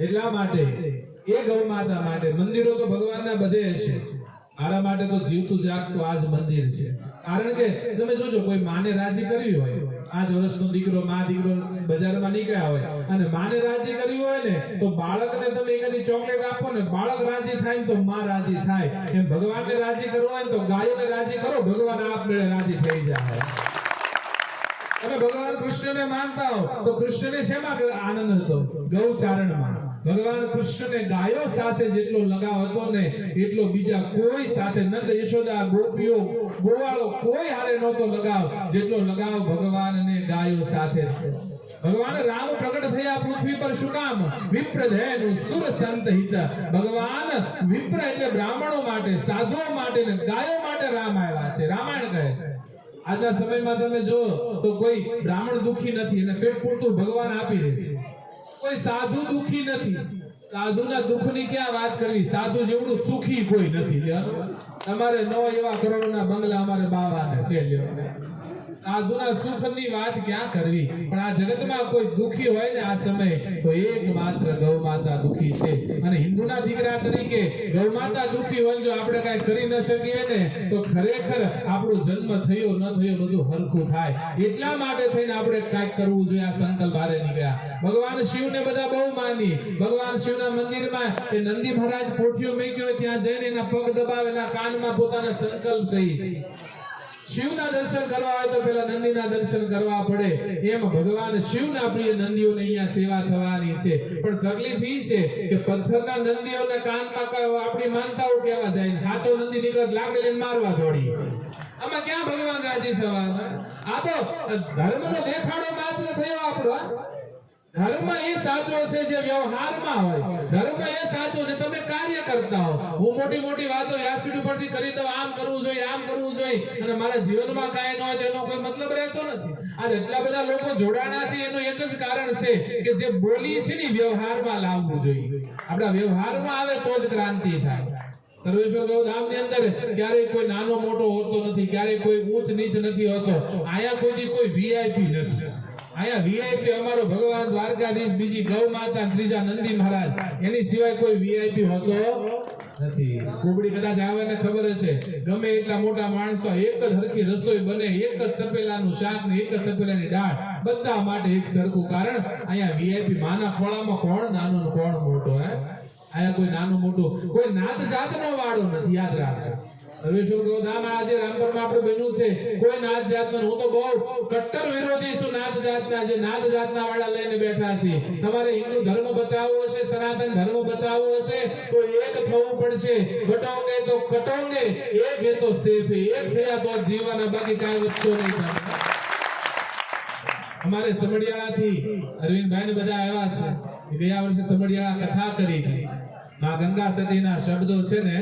એટલા માટે એ ગૌ માતા માટે મંદિરો તો ભગવાનના બધે હશે. મારા માટે તો જીવતું જાગતું આજ મંદિર છે. કારણ કે તમે જોજો, કોઈ માને રાજી કરવી હોય, 5 વર્ષનો દીકરો, દીકરો બજારમાં નીકળ્યા હોય અને માને રાજી કરવી હોય ને, તો બાળકને તમે એકાદી ચોકલેટ આપો ને, બાળક રાજી થાય તો માં રાજી થાય. એમ ભગવાનને રાજી કરવો હોય ને તો ગાયોને રાજી કરો, ભગવાન આપમેળે રાજી થઈ જાય. તમે ભગવાન કૃષ્ણને માનતા હો તો કૃષ્ણને શેમાં આનંદ હતો? ગૌચારણમાં. ભગવાન કૃષ્ણને ગાયો સાથે જેટલો લગાવ હતો ને, એટલો બીજા કોઈ સાથે, નંદ યશોદા, ગોપીઓ, ગોવાળો કોઈ હારે નહોતો લગાવ જેટલો લગાવ ભગવાનને ગાયો સાથે. ભગવાન રામ પ્રગટ થયા પૃથ્વી પર શું કામ? વિપ્રધેનુ સુર સંત હિત. ભગવાન વિપ્ર એટલે બ્રાહ્મણો માટે, સાધુઓ માટે ને ગાયો માટે રામ આવ્યા છે. રામાયણ કહે છે. આજના સમયમાં તમે જો તો કોઈ બ્રાહ્મણ દુખી નથી, અને પેટ પૂરતું ભગવાન આપી દે છે. કોઈ સાધુ દુખી નથી. સાધુના દુઃખની ક્યાં વાત કરવી? સાધુ જેવડું સુખી કોઈ નથી. તમારે 9 એવા કરોડોના બંગલા અમારે બાવાને છે. સાધુના સુખની વાત ક્યાં કરવી? પણ આ જગતમાં કોઈ દુખી હોય ને આ સમય, તો એકમાત્ર ગૌ માતા દુખી છે. અને હિન્દુના દીકરા તરીકે ગૌ માતા દુખી હોય, જો આપણે કાંઈ કરી ન શકીએ ને, તો ખરેખર આપણો જન્મ થયો ન થયો બધું હરખું થાય. એટલા માટે થઈને આપણે કાંઈક કરવું જોઈએ. આ સંકલ્પ હારે નીકળ્યા. ભગવાન શિવને બધા બહુ માની. ભગવાન શિવના મંદિરમાં એ નંદી મહારાજ પોઠીઓ મેક્યો હોય, ત્યાં જઈને એના પગ દબાવે, એના કાનમાં પોતાના સંકલ્પ કહી છે. શિવના દર્શન કરવા હોય તો પેલા નંદીના દર્શન કરવા પડે. એમ ભગવાન શિવના પ્રિય નંદીઓને અહીંયા સેવા થવાની છે. પણ તકલીફ ઈ છે કે પથ્થરના નંદીઓને કાનમાં આપણી માનતાઓ કહેવા જાય, સાચો નંદી નીકળ લાકડી લઈને મારવા દોડી છે. આમાં ક્યાં ભગવાન રાજી થવાના? આ તો ધર્મનો દેખાડો માત્ર થયો આપણો. ધર્મ એ સાચો છે જે વ્યવહારમાં હોય. ધર્મ એ સાચો છે તમે કાર્ય કરતા હો. હું મોટી મોટી વાતો વ્યાસપીઠ ઉપરથી કરી દઉં, આમ કરવું જોઈએ, આમ કરવું જોઈએ, અને મારા જીવનમાં કાંઈ ન હોય તો એનો કોઈ મતલબ રહેતો નથી. આ એટલા બધા લોકો જોડાણા છે એનું એક જ કારણ છે કે જે બોલી છે ને વ્યવહારમાં લાવવું જોઈએ. આપણા વ્યવહારમાં આવે તો જ ક્રાંતિ થાય. સર્વેશ્વર ગૌધામની અંદર ક્યારેય કોઈ નાનો મોટો હોતો નથી, ક્યારેય કોઈ ઊંચ નીચ નથી હોતો. અહીંયા કોઈ વીઆઈપી નથી. અહીંયા વીઆઈપી અમારો ભગવાન દ્વારકાધીશ, બીજી ગૌ માતા, ત્રીજા નંદી મહારાજ, એની સિવાય કોઈ વીઆઈપી હોતો નથી. કોબડી કદાચ આવેને ખબર હશે, ગમે એટલા મોટા માણસો એક જ હરખી રસોઈ બને, એક જ તપેલાનું શાક ને એક જ તપેલાની દાળ, બધા માટે એક સરખું. કારણ અહીંયા વીઆઈપી માના ખોળામાં કોણ નાનો ને કોણ મોટો. અહીંયા કોઈ નાનું મોટું, કોઈ નાત જાતનો વાળો નથી, યાદ રાખજો. સર્વેશ્વર ગૌધામ આજે રામપુરમાં આપણું બન્યું છે, કોઈ નાત જાતનો. હું તો બહુ કટ્ટર વિરોધી છું નાત જાતના. જે નાત જાતના વાળા લઈને બેઠા છે. તમારે હિન્દુ ધર્મ બચાવવો હશે, સનાતન ધર્મ બચાવવો હશે તો એક થવું પડશે. બટોંગે તો કટોંગે, એક હે તો સેફ. એક થયા તો જીવવાના, બાકી કાંઈ વધશો નહીં થાય. અમારે સમડિયાળાથી અરવિંદભાઈ ને બધા આવ્યા છે. ગયા વર્ષે સમડિયાળા કથા કરી હતી. માં ગંગા સતીના શબ્દો છે ને,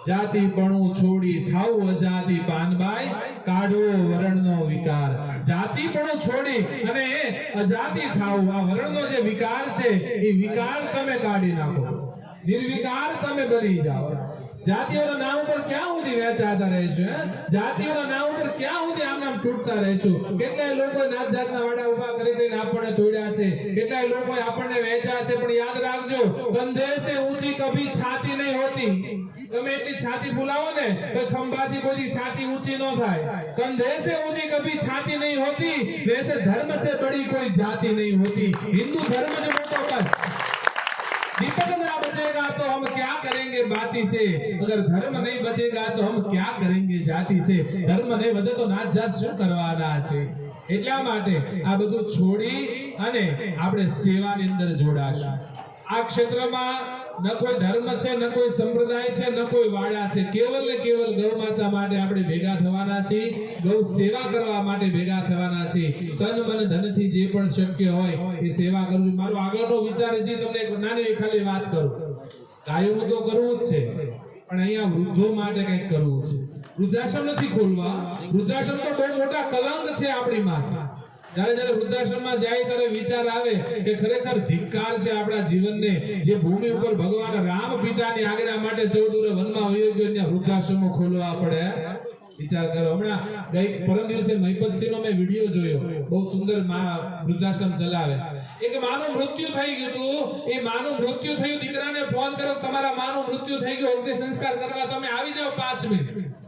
જાતિપણું છોડી થાવ અજાતિ પાનબાઈ, કાઢવો વરણનો વિકાર. જાતિપણું છોડી અને અજાતિ થાવ, આ વરણનો જે વિકાર છે એ વિકાર તમે કાઢી નાખો, નિર્વિકાર તમે બની જાઓ. જાતિઓના નામ ઉપર ક્યાં સુધી વેચાતા રહેશું? જાતિઓના નામ ઉપર ક્યાં સુધી આમ નામ તૂટતા રહેશું? કેટલાય લોકો નાત જાતના વાડા ઉભા કરી કરીને આપણને તોડ્યા છે, કેટલાય લોકો આપણને વેચ્યા છે. પણ યાદ રાખજો, કંધે સે ઊંચી કભી છાતી નહીં હોતી. તમે એટલી છાતી ફુલાવો ને તો ખંભાથી કોઈ છાતી ઊંચી ન થાય. કંધે સે ઊંચી કભી છાતી નહીં હોતી, વैसे धर्म से बड़ी कोई जाति नहीं होती. हिंदू धर्म जो मोटो बस. दीपक ना बचेगा तो हम क्या करेंगे बाती से, अगर धर्म नहीं बचेगा तो हम क्या करेंगे जाति से. धर्म नहीं વધે તો નાત જાત શું કરવાના છે? એટલા માટે આ બધું છોડી અને આપણે સેવાની અંદર જોડાશું. આ ક્ષેત્રમાં ન કોઈ ધર્મ છે, ન કોઈ સંપ્રદાય છે, ન કોઈ વાડા છે. કેવલ ને કેવલ ગૌ માતા માટે આપણે ભેગા થવાના છીએ, ગૌ સેવા કરવા માટે ભેગા થવાના છીએ. તન મન ધનથી જે પણ શક્ય હોય એ સેવા કરવું. મારો આગળનો વિચાર છે, તમને એક નાની ખાલી વાત કરું. ગાયોનું તો કરવું જ છે, પણ અહીંયા વૃદ્ધો માટે કંઈક કરવું છે. વૃદ્ધાશ્રમ નથી ખોલવા. વૃદ્ધાશ્રમ તો બહુ મોટા કલંક છે આપણી માથે. જ્યારે જ્યારે વૃદ્ધાશ્રમમાં જાય ત્યારે વિચાર આવે કે ખરેખર ધિક્કાર છે આપણા જીવનને. જે ભૂમિ ઉપર ભગવાન રામ પિતાની આજ્ઞા માટે 14 વનમાં વયો ગયો, ત્યાં વૃદ્ધાશ્રમો ખોલવા પડે. વિચાર કરો. હમણાં ગઈ પરમ દિવસે મહિપતસિંહનો મેં વિડિયો જોયો, બહુ સુંદર વૃદ્ધાશ્રમ ચલાવે. એક માનું મૃત્યુ થઈ ગયું હતું. એ માનું મૃત્યુ થયું, દીકરાને ફોન કર્યો, તમારા માનું મૃત્યુ થઈ ગયું, અગ્નિ સંસ્કાર કરવા તમે આવી જાઓ 5 મિનિટ.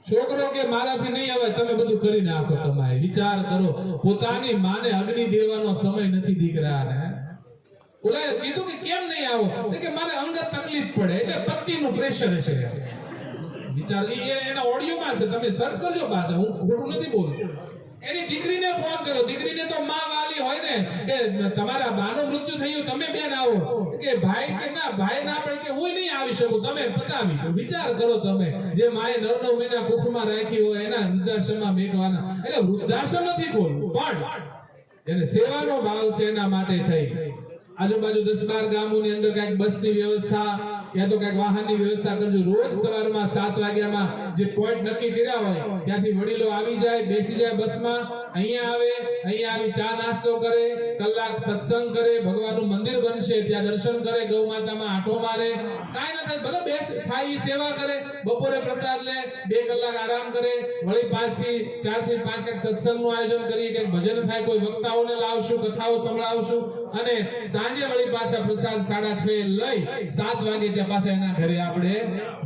છોકરો કે મારાથી નહીં હવે, તમે બધું કરી નાખો. તમારે વિચાર કરો, પોતાની માને અગ્નિ દેવાનો સમય નથી દીકરાને. ઓલાએ કીધું કે કેમ નહીં આવો? તો કે મારે અંગત તકલીફ પડે, એટલે પતિનું પ્રેશર છે. વિચાર, એના ઓડિયોમાં છે, તમે સર્ચ કરજો પાછા, હું ખોટું નથી બોલતો. એની દીકરીને ફોન કર્યો. દીકરીને તો માં વાલી હોય ને કે તમારા બાનું મૃત્યુ થયું, તમે બેન આવો. કે ભાઈ કે ના, ભાઈ ના પડે કે હું નહીં આવી શકું, તમે પતાવી. વિચાર કરો તમે, જે માએ 9 મહિના કુખમાં રાખી હોય એના વૃદ્ધાશ્રમમાં મેકવાના. એટલે વૃદ્ધાશ્રમ નથી ખોલવું, પણ એને સેવાનો ભાવ છે એના માટે થઈ. આજુબાજુ 10-12 ગામોની અંદર કઈક બસની વ્યવસ્થા યા તો કઈક વાહનની વ્યવસ્થા કરજો. રોજ સવારમાં 7 વાગ્યામાં જે પોઈન્ટ નક્કી કર્યા હોય ત્યાંથી વડીલો આવી જાય, બેસી જાય બસમાં, અહીંયા આવે, અહીંયા આવી ચા નાસ્તો કરે, કલાક સત્સંગ કરે, ભગવાનનું મંદિર બનશે ત્યાં દર્શન કરે, ગૌ માતામાં આંટો મારે, કાંઈ ન થાય, ભલે બેસ ખાઈ સેવા કરે, બપોરે પ્રસાદ લે, 2 કલાક આરામ કરે, વળી 4 થી 5 કંઈક સત્સંગનું આયોજન કરીએ, કંઈક ભજન થાય, કોઈ વક્તાઓને લાવશું, કથાઓ સંભળાવશું, અને સાંજે વળી પાછા પ્રસાદ 6:30 લઈ 7 વાગે ત્યાં પાછા એના ઘરે આપણે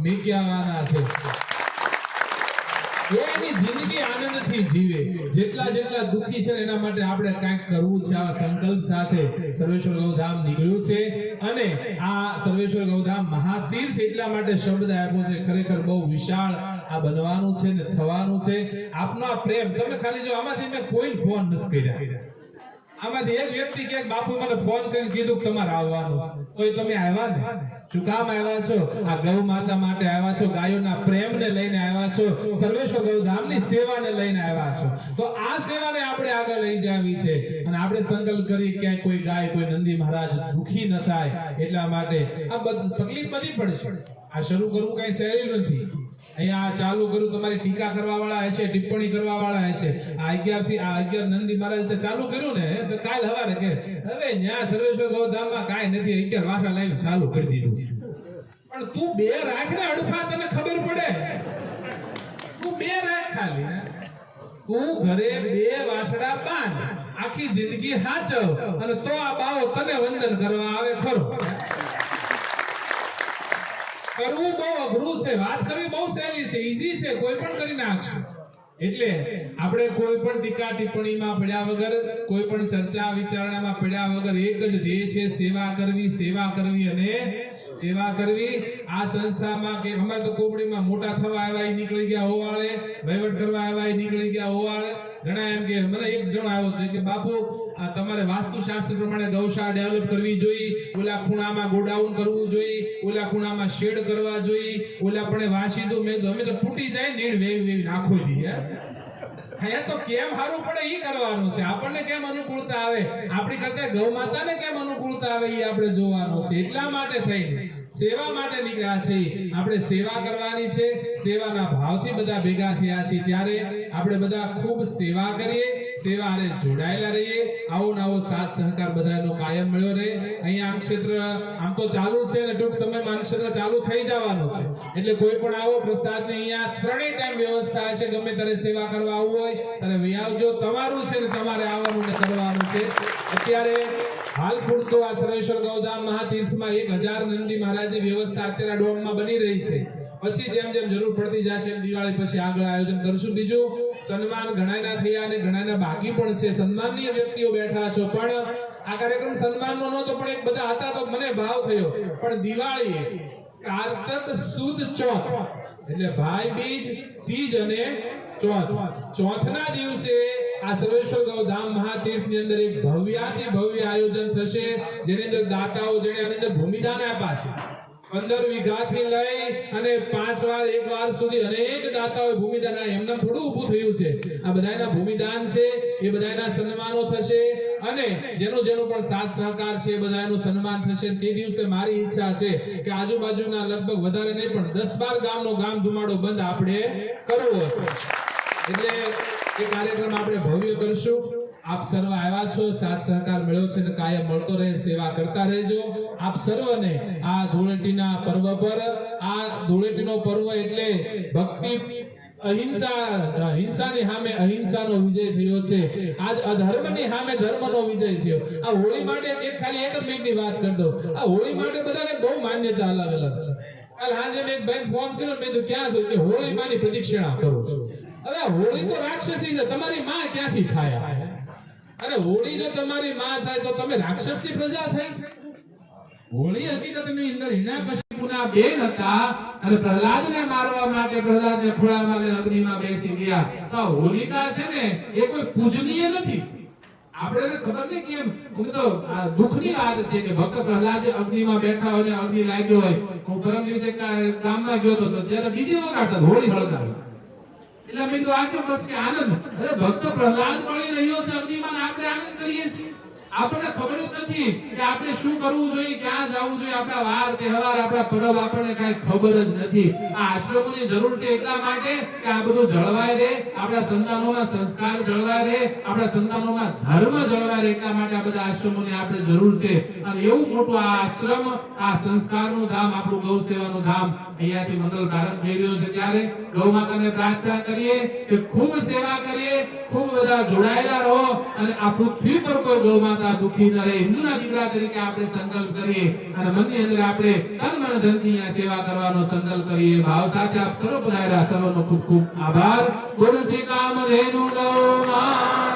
મૂકી આવવાના છે. એની જિંદગી આનંદથી જીવે. જેટલા જેટલા દુખી છે એના માટે આપણે કંઈક કરવું છે. આવા સંકલ્પ સાથે સર્વેશ્વર ગૌધામ નીકળ્યું છે. અને આ સર્વેશ્વર ગૌધામ મહાતીર્થ એટલા માટે શબ્દ આપ્યો છે, ખરેખર બહુ વિશાળ આ બનવાનું છે ને થવાનું છે. આપનો આ પ્રેમ, તમે ખાલી જો આમાંથી મેં કોઈ ફોન નથી કર્યા, આમાંથી એક વ્યક્તિ કે બાપુ મને ફોન કરીને કીધું કે તમારે આવવાનું છે. કોઈ તમે આવ્યા ને? શું કામ આવ્યા છો? આ ગૌ માતા માટે આવ્યા છો, ગાયોના પ્રેમને લઈને આવ્યા છો, સર્વેશ્વર ગૌધામની સેવાને લઈને આવ્યા છો. તો આ સેવાને આપણે આગળ લઈ જવી છે અને આપણે સંકલ્પ કરી ક્યાંય કોઈ ગાય, કોઈ નંદી મહારાજ દુખી ન થાય એટલા માટે આ બધું તકલીફ બધી પડશે. આ શરૂ કરવું કઈ સહેલું નથી. અહીંયા ચાલુ કરું, તમારી ટીકા કરવા વાળા હશે, ટિપ્પણી કરવા વાળા હશે. આ 11 નંદી મહારાજ ચાલુ કર્યું ને તો કાલ હવારે કે હવે ન્યા સર્વેશ્વર ગૌધામમાં કાંઈ નથી, 11 વાસા લાવીને ચાલુ કરી દીધું. પણ તું 2 રાખને અડફા, તને ખબર પડે. તું 2 રાખ ખાલી, તું ઘરે 2 વાસડા બાંધ, આખી જિંદગી હાચવ અને તો આ બાવો તને વંદન કરવા આવે ખરો. કરવું બહુ અઘરું છે, વાત કરવી બહુ સહેલી છે, ઈઝી છે, કોઈ પણ કરી નાખશે. એટલે આપણે કોઈ પણ ટીકા ટિપ્પણીમાં પડ્યા વગર, કોઈ પણ ચર્ચા વિચારણામાં પડ્યા વગર એક જ ધ્યેય છે, સેવા કરવી, સેવા કરવી અને સેવા કરવી. આ સંસ્થામાં કે અમારે તો કોબડીમાં મોટા થવા આવ્યા એ નીકળી ગયા ઓવાળે, વહીવટ કરવા આવ્યા એ નીકળી ગયા ઓવાળે. ઘણા એમ કે મને એક જણ આવ્યો હતો કે બાપુ આ તમારે વાસ્તુશાસ્ત્ર પ્રમાણે ગૌશાળા ડેવલપ કરવી જોઈએ, ઓલા ખૂણામાં ગોડાઉન કરવું જોઈએ, ઓલા ખૂણામાં શેડ કરવા જોઈએ, ઓલા પણ વાસી દો. મેં તો અમે તો તૂટી જાય નીડ વેવી નાખો દી. અહીંયા તો કેમ સારું પડે ઈ કરવાનું છે, આપણને કેમ અનુકૂળતા આવે, આપણી કરતા ગૌ માતાને કેમ અનુકૂળતા આવે ઈ આપણે જોવાનું છે. એટલા માટે થઈને સેવા માટે નીકળ્યા છે. આપણે સેવા કરવાની છે, સેવાના ભાવથી બધા ભેગા થયા છે. ત્યારે આપણે બધા ખૂબ સેવા કરીએ, સેવાને જોડાયેલા રહીએ. આવો નવો સાથ સહકાર બધાનો કાયમ મળ્યો રહે. અહીંયા આ ક્ષેત્ર આમ તો ચાલુ છે અને ટૂંક સમયમાં આ ક્ષેત્ર ચાલુ થઈ જવાનું છે. એટલે કોઈ પણ આવો પ્રસાદની અહીંયા 3 ટાઈમ વ્યવસ્થા છે. ગમે ત્યારે સેવા કરવા આવવું હોય ત્યારે વહી આવજો. તમારું છે ને તમારે આવવાનું ને કરવાનું છે. અત્યારે હાલ પૂરતો આ સર્વેશ્વર ગૌધામ મહાતીર્થમાં 1000 નંદી મહારાજની વ્યવસ્થા અત્યારે ડોમમાં બની રહી છે. પછી જેમ જેમ જરૂર પડતી જશે એમ દિવાળી પછી આગળ આયોજન કરશું. બીજું સન્માન ઘણાના થયા અને ઘણાના બાકી પણ છે. સન્માનનીય વ્યક્તિઓ બેઠા છો, પણ આ કાર્યક્રમ સન્માનનો નહોતો, પણ એક બધા હતા તો મને ભાવ થયો. પણ દિવાળી, કારતક સુદ ચોથ એટલે ભાઈ બીજ, તીજ અને ચોથના દિવસે આ સર્વેશ્વર ગૌધામ મહાતીર્થની અંદર એક ભવ્યાતિ ભવ્ય આયોજન થશે, જેની અંદર દાતાઓ જેણે આની અંદર ભૂમિદાન આપ્યા છે. 15 વીઘાથી લઈ અને 5 વાર 1 વાર સુધી અનેક દાતાઓએ ભૂમિદાન આપ્યા. એમને થોડું ઊભું થયું છે. આ બધાના ભૂમિદાન છે, એ બધાના સન્માનો થશે અને જેનો પણ સાથ સહકાર છે એ બધાનું સન્માન થશે. તે દિવસે મારી ઈચ્છા છે કે આજુબાજુના લગભગ વધારે નહીં પણ 10-12 ગામનો ગામ ધુમાડો બંધ આપણે કરવો છે. એટલે એ કાર્યક્રમ આપણે ભવ્ય કરશું. આપ સર્વ આવ્યા છો, સાથ સહકાર મળ્યો છે ને કાયમ મળતો રહે. સેવા કરતા રહેજો. આપ સર્વને આ ધૂળેટીના પર્વ પર, આ ધૂળેટીનો પર્વ એટલે ભક્તિ, હિંસાની સામે અહિંસાનો વિજય થયો છે. આજ અધર્મની સામે ધર્મનો વિજય થયો. આ હોળી માટે ખાલી એક જ મિનિટની વાત કરી દઉં. આ હોળી માટે બધાને બહુ માન્યતા અલગ અલગ છે. કાલ હાજે મેં એક ભાઈ ફોન કર્યો, મેં કીધું ક્યાં છો? કે હોળી માની પ્રદક્ષિણા કરું છું. હવે હોળી તો રાક્ષસી છે, તમારી માં ક્યાંથી ખાયા? અને હોળી જો તમારી માં થાય તો તમે રાક્ષસની પ્રજા થઈ. હોળી હકીકતની અંદર હિરણ્યકશિપુના બેન હતા અને પ્રહલાદને મારવા માટે પ્રહલાદને ખોળામાં લઈને અગ્નિમાં બેસી ગયા. તો હોલિકા છે ને એ કોઈ પૂજનીય નથી. આપણે ખબર નહીં કેમ તો દુઃખની વાત છે કે ભક્ત પ્રહલાદ અગ્નિમાં બેઠા હોય ને અગ્નિ લાગ્યો હોય. હું પરમ દિવસે ગામમાં ગયો હતો ત્યારે બીજી વખત હોળી સળગાવી. એટલે મેં તો આ બસ કે આનંદ, અરે ભક્ત પ્રહલાદ મળી રહ્યો છે અગ્નિમાં, આપણે આનંદ કરીએ છીએ. આપણને ખબર જ નથી કે આપણે શું કરવું જોઈએ, ક્યાં જવું જોઈએ. આપણા વાર તહેવાર, આપણા પર્વ આપણને કાંઈ ખબર જ નથી. આ આશ્રમોની જરૂર છે એટલા માટે કે આ બધું જળવાય રહે, આપણા સંતાનોના સંસ્કાર જળવાય રહે, આપણા સંતાનોના ધર્મ જળવાય રહે. એટલા માટે આ બધા આશ્રમોની આપણે જરૂર છે. અને એવું મોટું આ આશ્રમ, આ સંસ્કારનું ધામ, આપણું ગૌ સેવાનું ધામ અહીંયાથી મંગલ પ્રારંભ થઈ રહ્યો છે. ત્યારે ગૌ માતાને પ્રાર્થના કરીએ કે ખૂબ સેવા કરીએ, ખૂબ બધા જોડાયેલા રહો અને આ પૃથ્વી પર કોઈ ગૌ માતા દુખી ન રહે. હિન્દુના દીકરા તરીકે આપણે સંકલ્પ કરીએ અને મનની અંદર આપણે તન મન ધનથી આ સેવા કરવાનો સંકલ્પ કરીએ. ભાવ સાથે આપ સર્વ પધાર્યા, સર્વનો ખૂબ ખૂબ આભાર. બોલો શ્રી કામધેનુ ગૌ માતા